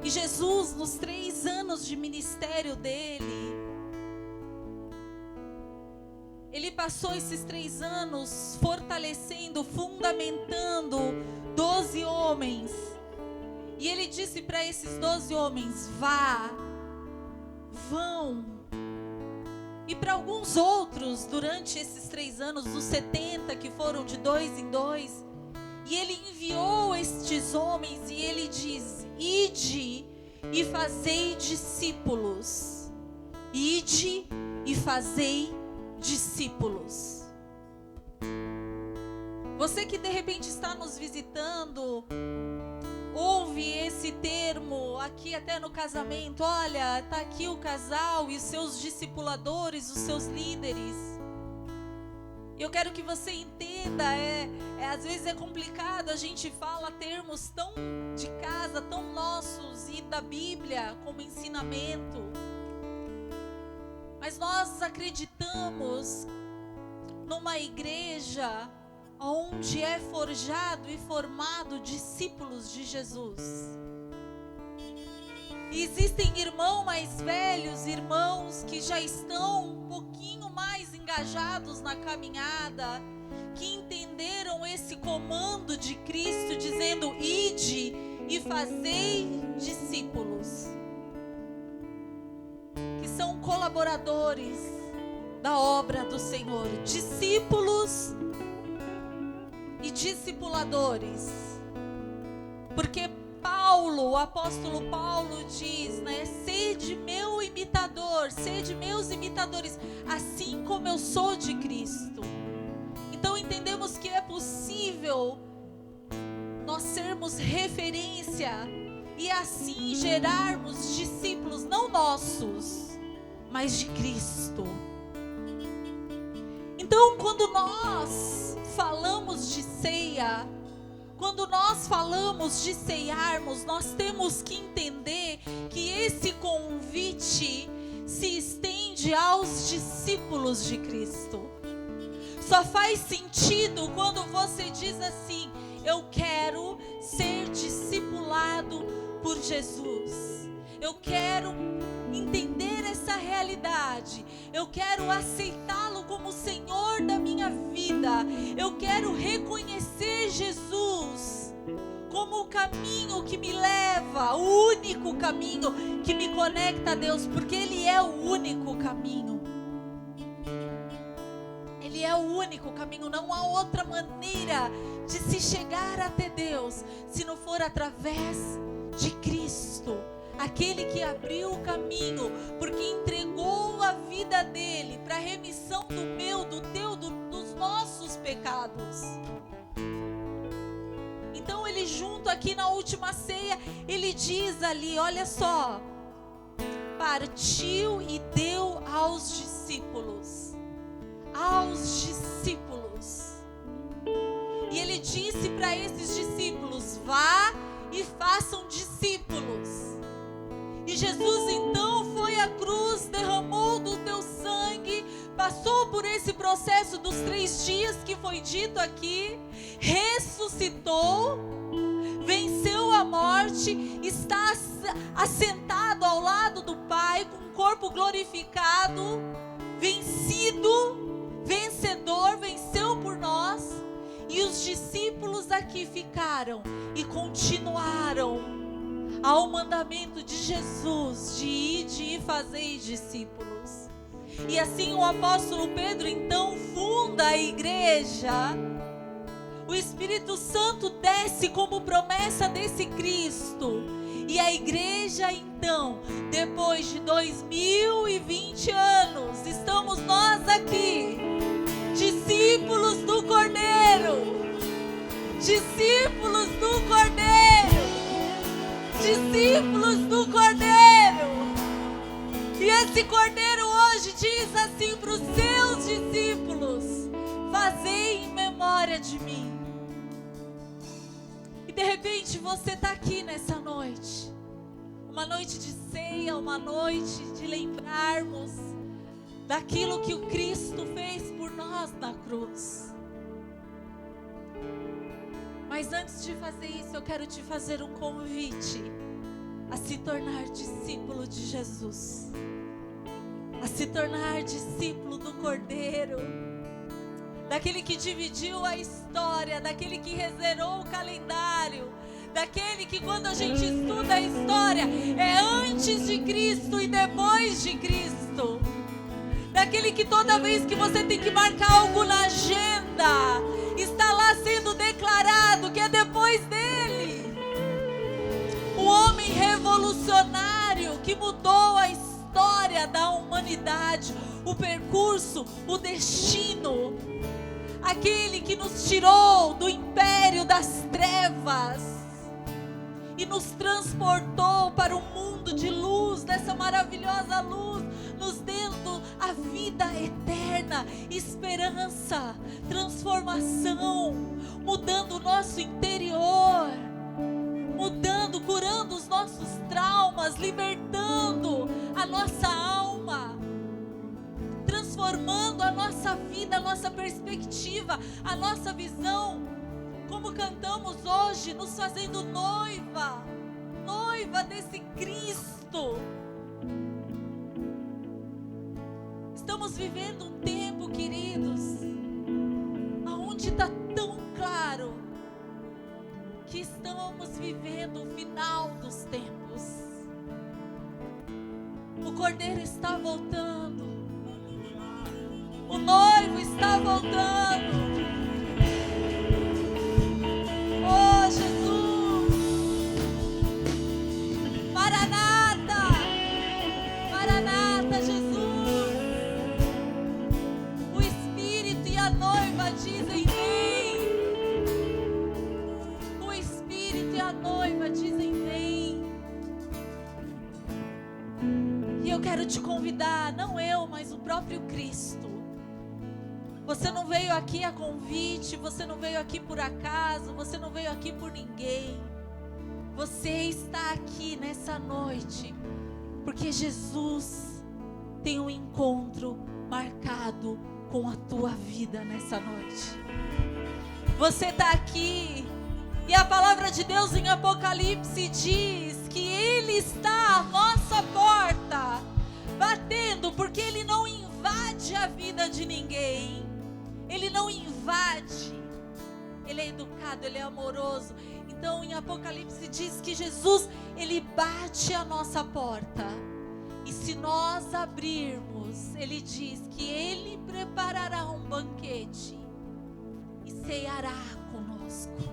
E Jesus, nos 3 anos de ministério dele, ele passou esses 3 anos fortalecendo, fundamentando 12 homens. E ele disse para esses 12 homens: vão. E para alguns outros, durante esses 3 anos, os 70 que foram de 2 em 2, e ele enviou estes homens, e ele diz: ide e fazei discípulos. Ide e fazei discípulos. Você que de repente está nos visitando, ouve esse termo aqui até no casamento: olha, está aqui o casal e os seus discipuladores, os seus líderes. Eu quero que você entenda, às vezes é complicado, a gente fala termos tão de casa, tão nossos e da Bíblia como ensinamento. Mas nós acreditamos numa igreja onde é forjado e formado discípulos de Jesus. E existem irmãos mais velhos, irmãos que já estão um pouquinho mais engajados na caminhada, que entenderam esse comando de Cristo dizendo: ide e fazei discípulos, que são colaboradores da obra do Senhor, discípulos e discipuladores. Porque Paulo, o apóstolo Paulo diz, sede meu imitador, sede meus imitadores, assim como eu sou de Cristo. Então entendemos que é possível nós sermos referência e assim gerarmos discípulos, não nossos, mas de Cristo. Então, quando nós falamos de ceia, quando nós falamos de ceiarmos, nós temos que entender que esse convite se estende aos discípulos de Cristo. Só faz sentido quando você diz assim: eu quero ser discipulado por Jesus. Eu quero entender essa realidade. Eu quero aceitá-lo como Senhor da minha vida. Eu quero reconhecer Jesus como o caminho que me leva, o único caminho que me conecta a Deus, porque Ele é o único caminho. Ele é o único caminho, não há outra maneira de se chegar até Deus se não for através de Cristo, aquele que abriu o caminho, porque entregou a vida dele para a remissão do meu, do teu, dos nossos pecados. Então ele foi junto aqui na última ceia, ele diz ali, olha só, partiu e deu aos discípulos. Aos discípulos. E ele disse para esses discípulos, vá e façam discípulos. E Jesus então foi à cruz, derramou do teu sangue, passou por esse processo dos 3 dias que foi dito aqui, ressuscitou, venceu a morte, está assentado ao lado do Pai, com o corpo glorificado, vencido, vencedor, venceu por nós. E os discípulos aqui ficaram e continuaram ao mandamento de Jesus, de ir fazer discípulos. E assim o apóstolo Pedro então funda a igreja. O Espírito Santo desce como promessa desse Cristo. E a igreja então, depois de 2020 anos, estamos nós aqui, discípulos do Cordeiro. Discípulos do Cordeiro. Discípulos do Cordeiro. E esse Cordeiro hoje diz assim para os seus discípulos: fazei em memória de mim. E de repente você está aqui nessa noite, uma noite de ceia, uma noite de lembrarmos daquilo que o Cristo fez por nós na cruz. Mas antes de fazer isso, eu quero te fazer um convite a se tornar discípulo de Jesus, a se tornar discípulo do Cordeiro, daquele que dividiu a história, daquele que rezerou o calendário, daquele que, quando a gente estuda a história, é antes de Cristo e depois de Cristo, daquele que toda vez que você tem que marcar algo na agenda, está lá sendo declarado que é depois dele. O homem revolucionário que mudou a história da humanidade, o percurso, o destino. Aquele que nos tirou do império das trevas e nos transportou para um mundo de luz, dessa maravilhosa luz, nos dando a vida eterna, esperança, transformação, mudando o nosso interior, mudando, curando os nossos traumas, libertando a nossa alma, transformando a nossa vida, a nossa perspectiva, a nossa visão, como cantamos hoje, nos fazendo noiva, noiva desse Cristo. Estamos vivendo um tempo, queridos, onde está tão claro que estamos vivendo o final dos tempos. O Cordeiro está voltando, o noivo está voltando. Oh, Jesus! Maranata! Maranata, Jesus! O Espírito e a noiva dizem vem. O Espírito e a noiva dizem vem. E eu quero te convidar, não eu, mas o próprio Cristo. Você não veio aqui a convite, você não veio aqui por acaso, você não veio aqui por ninguém. Você está aqui nessa noite porque Jesus tem um encontro marcado com a tua vida nessa noite. Você está aqui e a palavra de Deus em Apocalipse diz que Ele está à nossa porta, batendo, porque Ele não invade a vida de ninguém. Ele não invade, Ele é educado, Ele é amoroso. Então em Apocalipse diz que Jesus, Ele bate a nossa porta. E se nós abrirmos, Ele diz que Ele preparará um banquete e ceará conosco.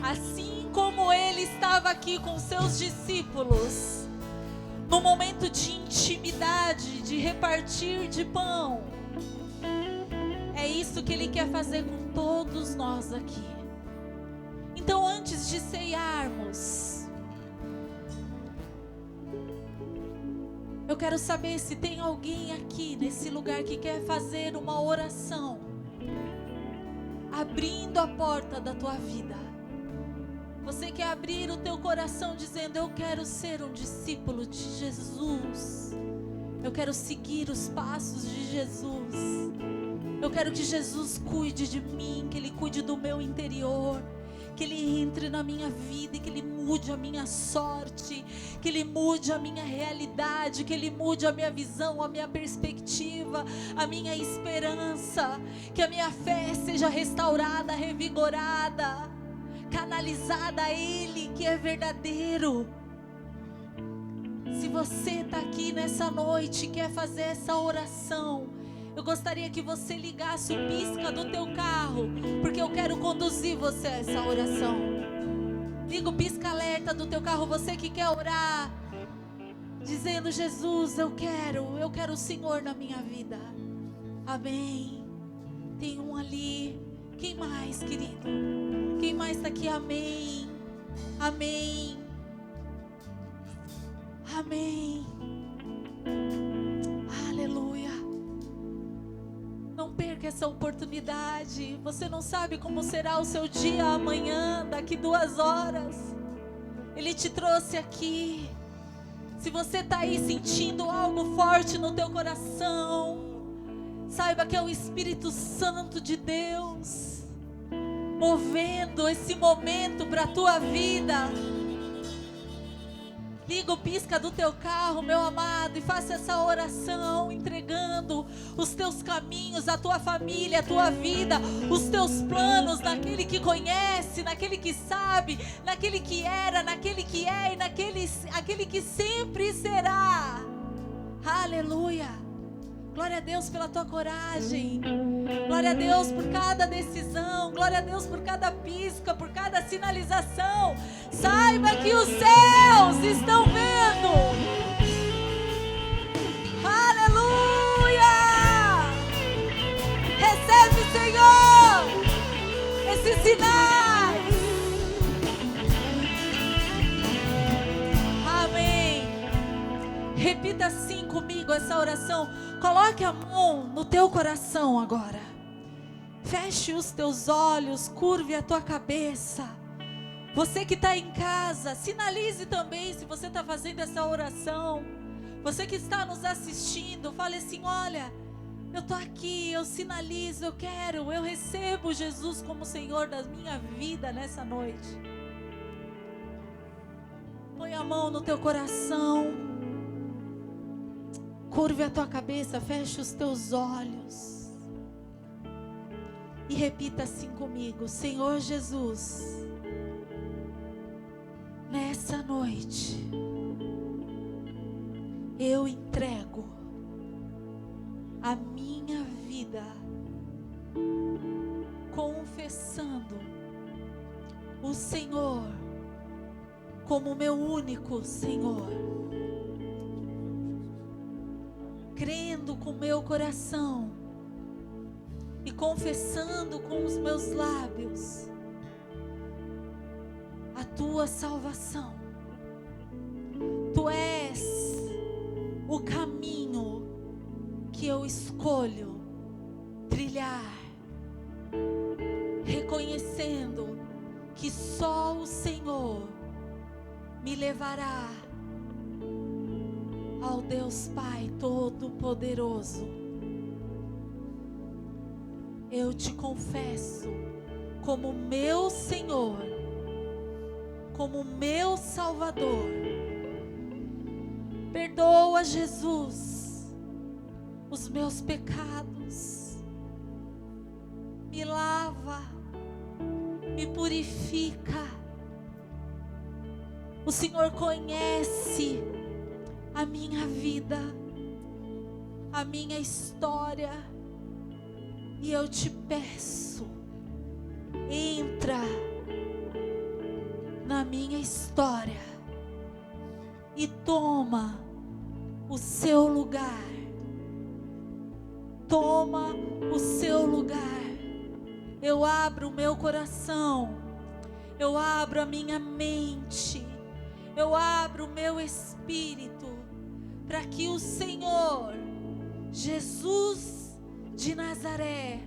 Assim como Ele estava aqui com seus discípulos, no momento de intimidade, de repartir de pão, é isso que Ele quer fazer com todos nós aqui. Então, antes de ceiarmos, eu quero saber se tem alguém aqui nesse lugar que quer fazer uma oração, abrindo a porta da tua vida. Você quer abrir o teu coração dizendo: eu quero ser um discípulo de Jesus. Eu quero seguir os passos de Jesus. Eu quero que Jesus cuide de mim, que Ele cuide do meu interior, que Ele entre na minha vida e que Ele mude a minha sorte, que Ele mude a minha realidade, que Ele mude a minha visão, a minha perspectiva, a minha esperança, que a minha fé seja restaurada, revigorada, canalizada a Ele que é verdadeiro. Se você está aqui nessa noite e quer fazer essa oração, eu gostaria que você ligasse o pisca do teu carro, porque eu quero conduzir você a essa oração. Liga o pisca-alerta do teu carro, você que quer orar, dizendo: Jesus, eu quero o Senhor na minha vida. Amém. Tem um ali. Quem mais, querido? Quem mais está aqui? Amém. Amém. Amém. Aleluia. Não perca essa oportunidade. Você não sabe como será o seu dia amanhã, daqui 2 horas. Ele te trouxe aqui. Se você está aí sentindo algo forte no teu coração, saiba que é o Espírito Santo de Deus movendo esse momento para a tua vida. Liga o pisca do teu carro, meu amado, e faça essa oração, entregando os teus caminhos, a tua família, a tua vida, os teus planos naquele que conhece, naquele que sabe, naquele que era, naquele que é e aquele que sempre será. Aleluia. Glória a Deus pela tua coragem. Glória a Deus por cada decisão. Glória a Deus por cada pisca, por cada sinalização. Saiba que os céus estão vendo. Aleluia! Recebe, Senhor, esses sinais. Amém. Repita assim comigo essa oração. Coloque a mão no teu coração agora. Feche os teus olhos, curve a tua cabeça. Você que está em casa, sinalize também se você está fazendo essa oração. Você que está nos assistindo, fale assim: olha, eu estou aqui, eu sinalizo, eu recebo Jesus como Senhor da minha vida nessa noite. Põe a mão no teu coração. Curve a tua cabeça, feche os teus olhos e repita assim comigo: Senhor Jesus, nessa noite eu entrego a minha vida, confessando o Senhor como meu único Senhor, crendo com meu coração e confessando com os meus lábios a tua salvação. Tu és o caminho que eu escolho trilhar, reconhecendo que só o Senhor me levará ao Deus Pai Todo-Poderoso. Eu te confesso como meu Senhor, como meu Salvador. Perdoa, Jesus, os meus pecados. Me lava, me purifica. O Senhor conhece a minha vida, a minha história, e eu te peço, entra na minha história e toma o seu lugar. Toma o seu lugar. Eu abro o meu coração, Eu abro a minha mente, eu abro o meu espírito, para que o Senhor, Jesus de Nazaré,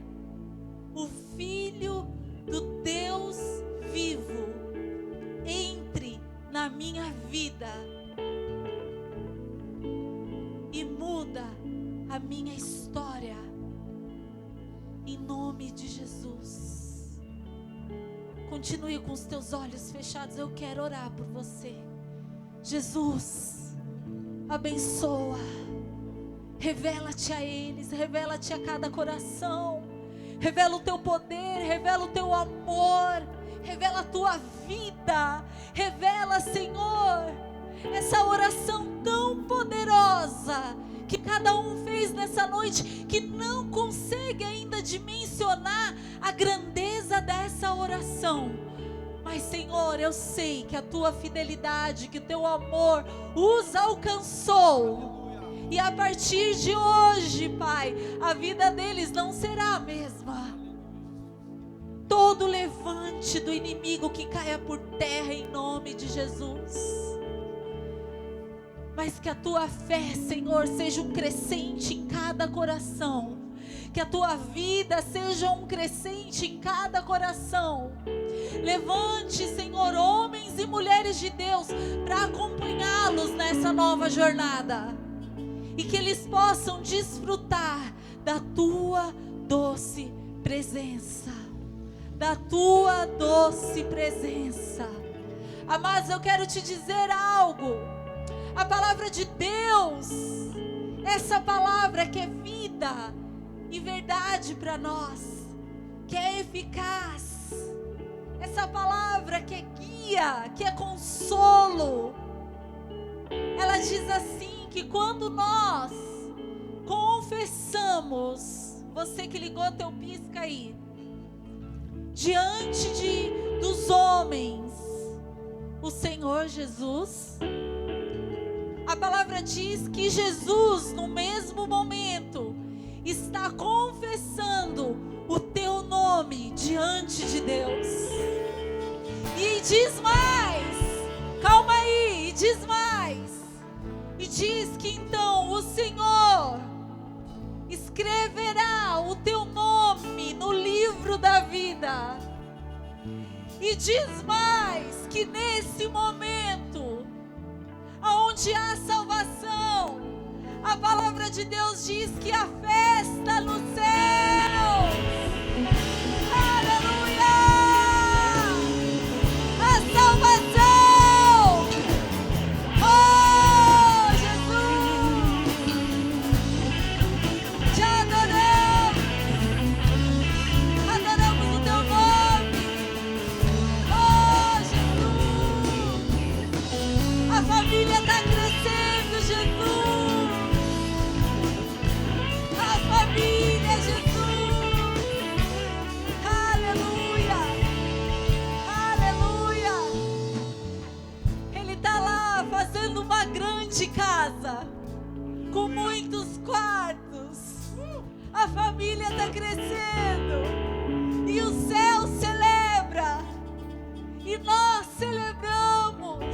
o Filho do Deus vivo, entre na minha vida e muda a minha história, em nome de Jesus. Continue com os teus olhos fechados, eu quero orar por você. Jesus, abençoa, revela-te a eles, revela-te a cada coração, revela o teu poder, revela o teu amor, revela a tua vida, revela, Senhor, essa oração tão poderosa que cada um fez nessa noite, que não consegue ainda dimensionar a grandeza dessa oração. Mas, Senhor, eu sei que a tua fidelidade, que o teu amor os alcançou. E a partir de hoje, Pai, a vida deles não será a mesma. Todo levante do inimigo que caia por terra em nome de Jesus. Mas que a tua fé, Senhor, seja um crescente em cada coração. Que a tua vida seja um crescente em cada coração. Levante, Senhor, homens e mulheres de Deus para acompanhá-los nessa nova jornada. E que eles possam desfrutar da tua doce presença. Da tua doce presença. Amados, eu quero te dizer algo. A palavra de Deus, essa palavra que é vida e verdade para nós, que é eficaz, essa palavra que é guia, que é consolo, ela diz assim, que quando nós confessamos, você que ligou teu pisca aí, diante dos homens, o Senhor Jesus, a palavra diz que Jesus, no mesmo momento, está confessando o teu nome diante de Deus. E diz mais, calma aí, e diz mais. E diz que então o Senhor escreverá o teu nome no livro da vida. E diz mais, que nesse momento, onde há salvação, a palavra de Deus diz que há festa no céu. Aleluia! A salvação! Oh, Jesus! Te adoramos! Adoramos o teu nome! Oh, Jesus! A família está crescendo, Jesus! Família, Jesus, aleluia, aleluia. Ele está lá fazendo uma grande casa, com muitos quartos. A família está crescendo, e o céu celebra, e nós celebramos.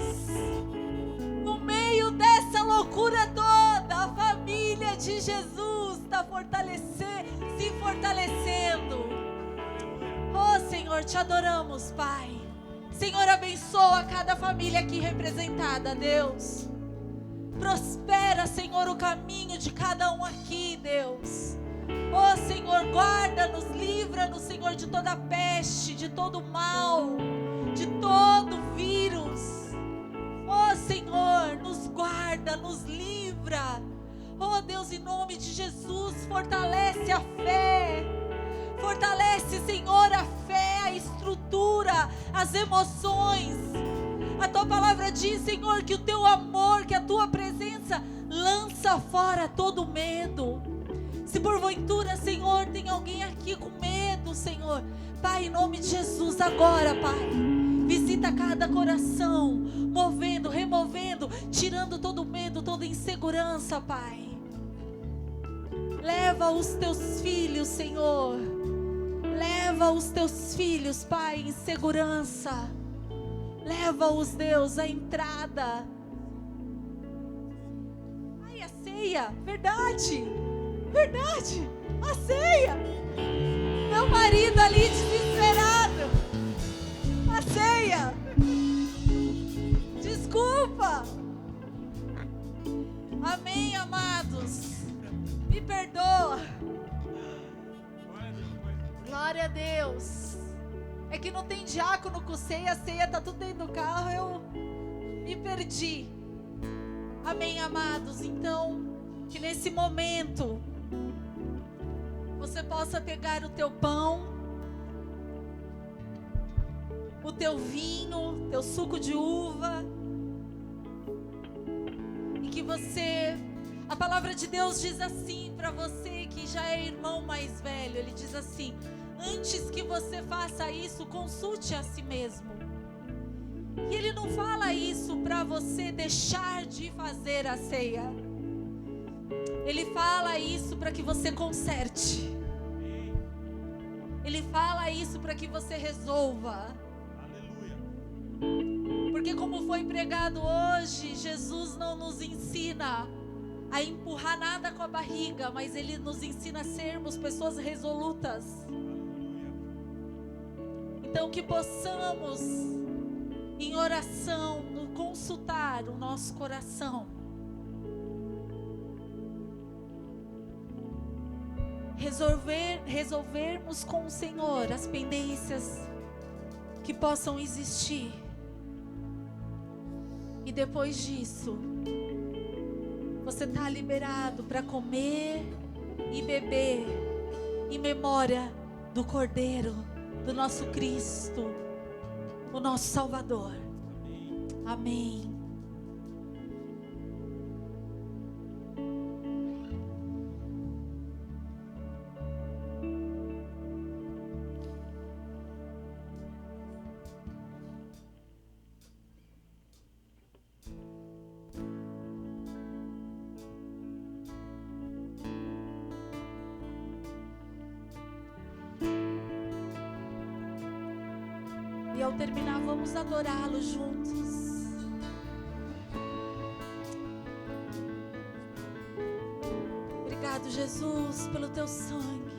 No meio dessa loucura toda, a família de Jesus está se fortalecendo. Oh, Senhor, te adoramos, Pai. Senhor, abençoa cada família aqui representada, Deus. Prospera, Senhor, o caminho de cada um aqui, Deus. Oh, Senhor, guarda-nos, livra-nos, Senhor, de toda peste, de todo mal, de todo vírus. Oh, Senhor, nos guarda, nos livra. Oh, Deus, em nome de Jesus, fortalece a fé. Fortalece, Senhor, a fé, a estrutura, as emoções. A tua palavra diz, Senhor, que o teu amor, que a tua presença lança fora todo medo. Se porventura, Senhor, tem alguém aqui com medo, Senhor, Pai, em nome de Jesus, agora, Pai, visita cada coração, movendo, removendo, tirando todo medo, toda insegurança, Pai. Leva os teus filhos, Senhor. Leva os teus filhos, Pai, em segurança. Leva-os, Deus, à entrada. Ai, a ceia, verdade, verdade, a ceia. Meu marido ali desesperado. A ceia. Desculpa. Amém, amados. Me perdoa. Glória a Deus. É que não tem diácono com ceia, a ceia tá tudo dentro do carro, eu me perdi. Amém, amados. Então, que nesse momento você possa pegar o teu pão, o teu vinho, teu suco de uva, e que você, a palavra de Deus diz assim para você que já é irmão mais velho, ele diz assim: antes que você faça isso, consulte a si mesmo. E ele não fala isso para você deixar de fazer a ceia. Ele fala isso para que você conserte. Ele fala isso para que você resolva. Aleluia. Porque como foi pregado hoje, Jesus não nos ensina a empurrar nada com a barriga, mas Ele nos ensina a sermos pessoas resolutas. Então que possamos, em oração, consultar o nosso coração. Resolvermos com o Senhor as pendências que possam existir. E depois disso, você está liberado para comer e beber em memória do Cordeiro, do nosso Cristo, o nosso Salvador. Amém. E ao terminar, vamos adorá-lo juntos. Obrigado, Jesus, pelo teu sangue.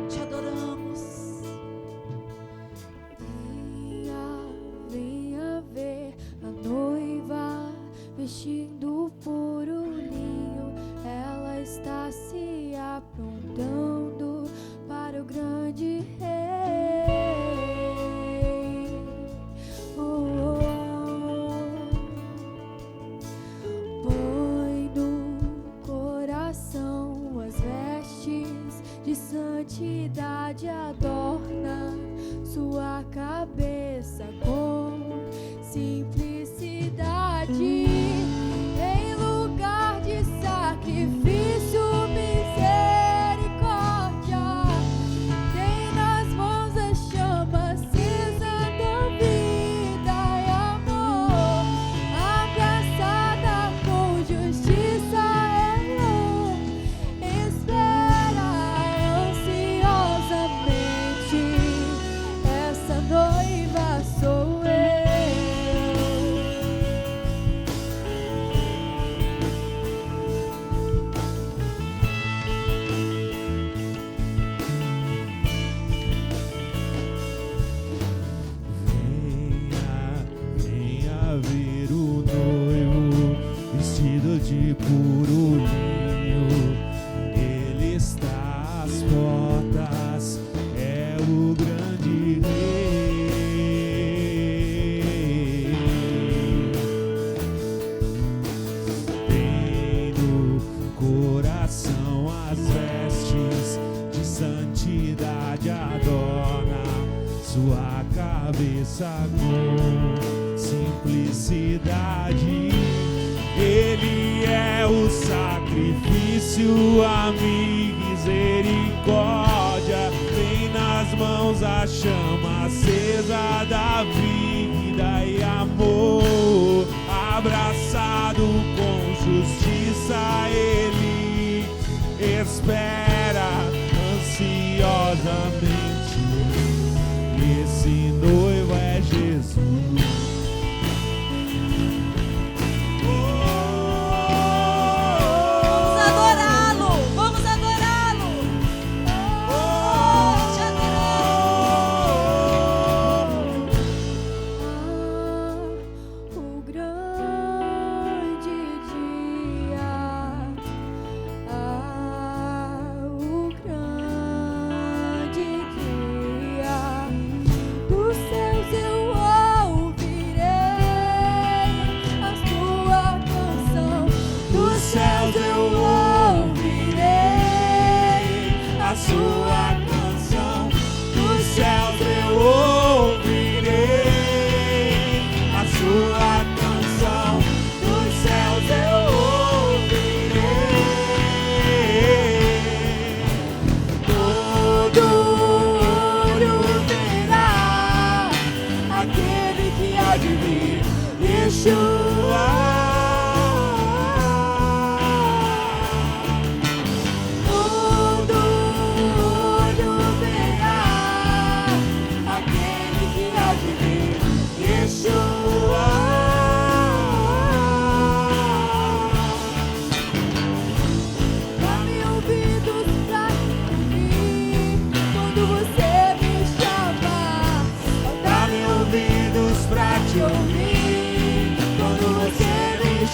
Te adoramos. Venha ver a noiva vestindo puro linho. Ela está se aprontando para o grande rei. Oh, oh. Põe no coração as vestes de santidade, adorna sua cabeça com simplicidade. Em lugar de sacrifício, de puro linho, Ele está às portas, é o grande rei. Tem no coração as vestes de santidade, adorna sua cabeça com simplicidade. Ele é o sacrifício, a misericórdia. Tem nas mãos a chama acesa da vida e amor. Abraçado com justiça, ele espera ansiosamente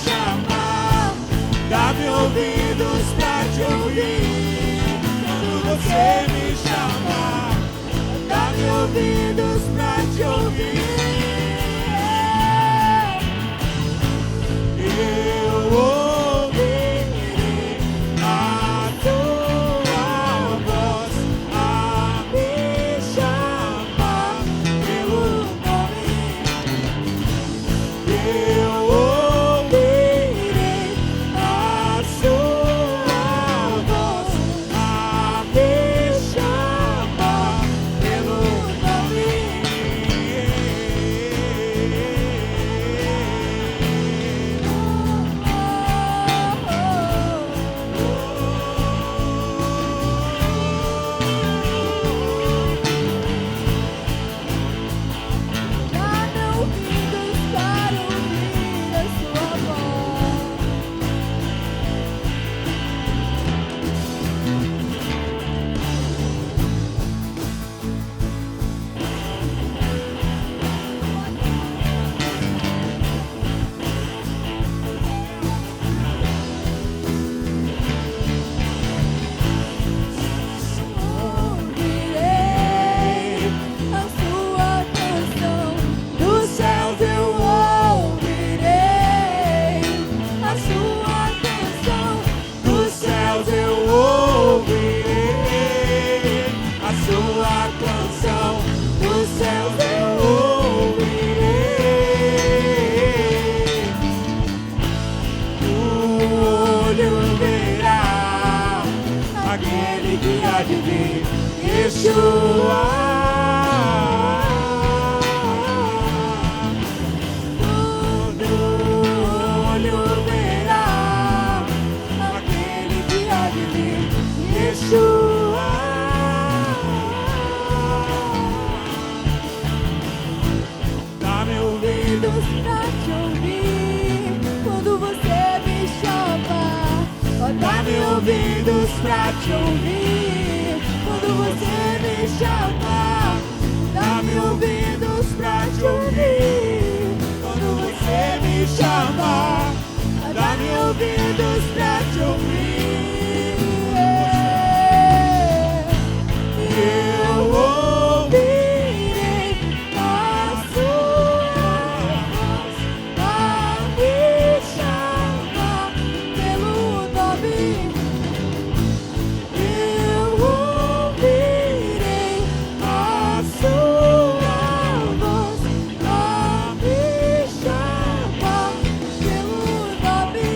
chamar. Dá-me ouvidos pra te ouvir. Quando você me chamar, dá-me ouvidos pra te ouvir. Eu ouvirei a tua voz a me chamar pelo nome. Eu ouvirei a sua voz a me chamar pelo nome. Dá-me ouvidos para ouvir a sua voz. Ouvirei a sua canção, dos céus eu ouvirei a sua canção, Dos céus eu ouvirei a sua canção. Dos céus eu ouvirei. O olho verá aquele que há de vir, Yeshua. Todo olho verá aquele que há de vir, Yeshua. Dá-me ouvidos pra te ouvir quando você me chamar. Ó, Dá-me ouvidos pra te ouvir quando você me chamar. Dá-me ouvidos pra te ouvir quando você me chamar. Dá-me ouvidos pra te ouvir. Eu ouvirei a sua voz A me chamar pelo nome. Eu ouvirei a sua voz A me chamar pelo nome.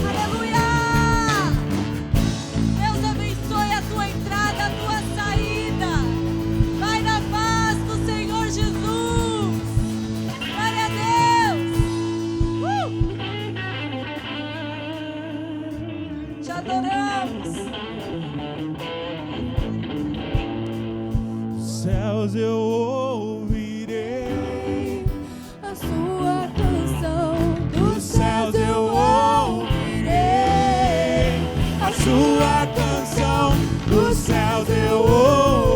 Aleluia! Deus abençoe a tua entrada, a tua saída. Vai na paz do Senhor Jesus. Glória a Deus. Te adoramos. Céus eu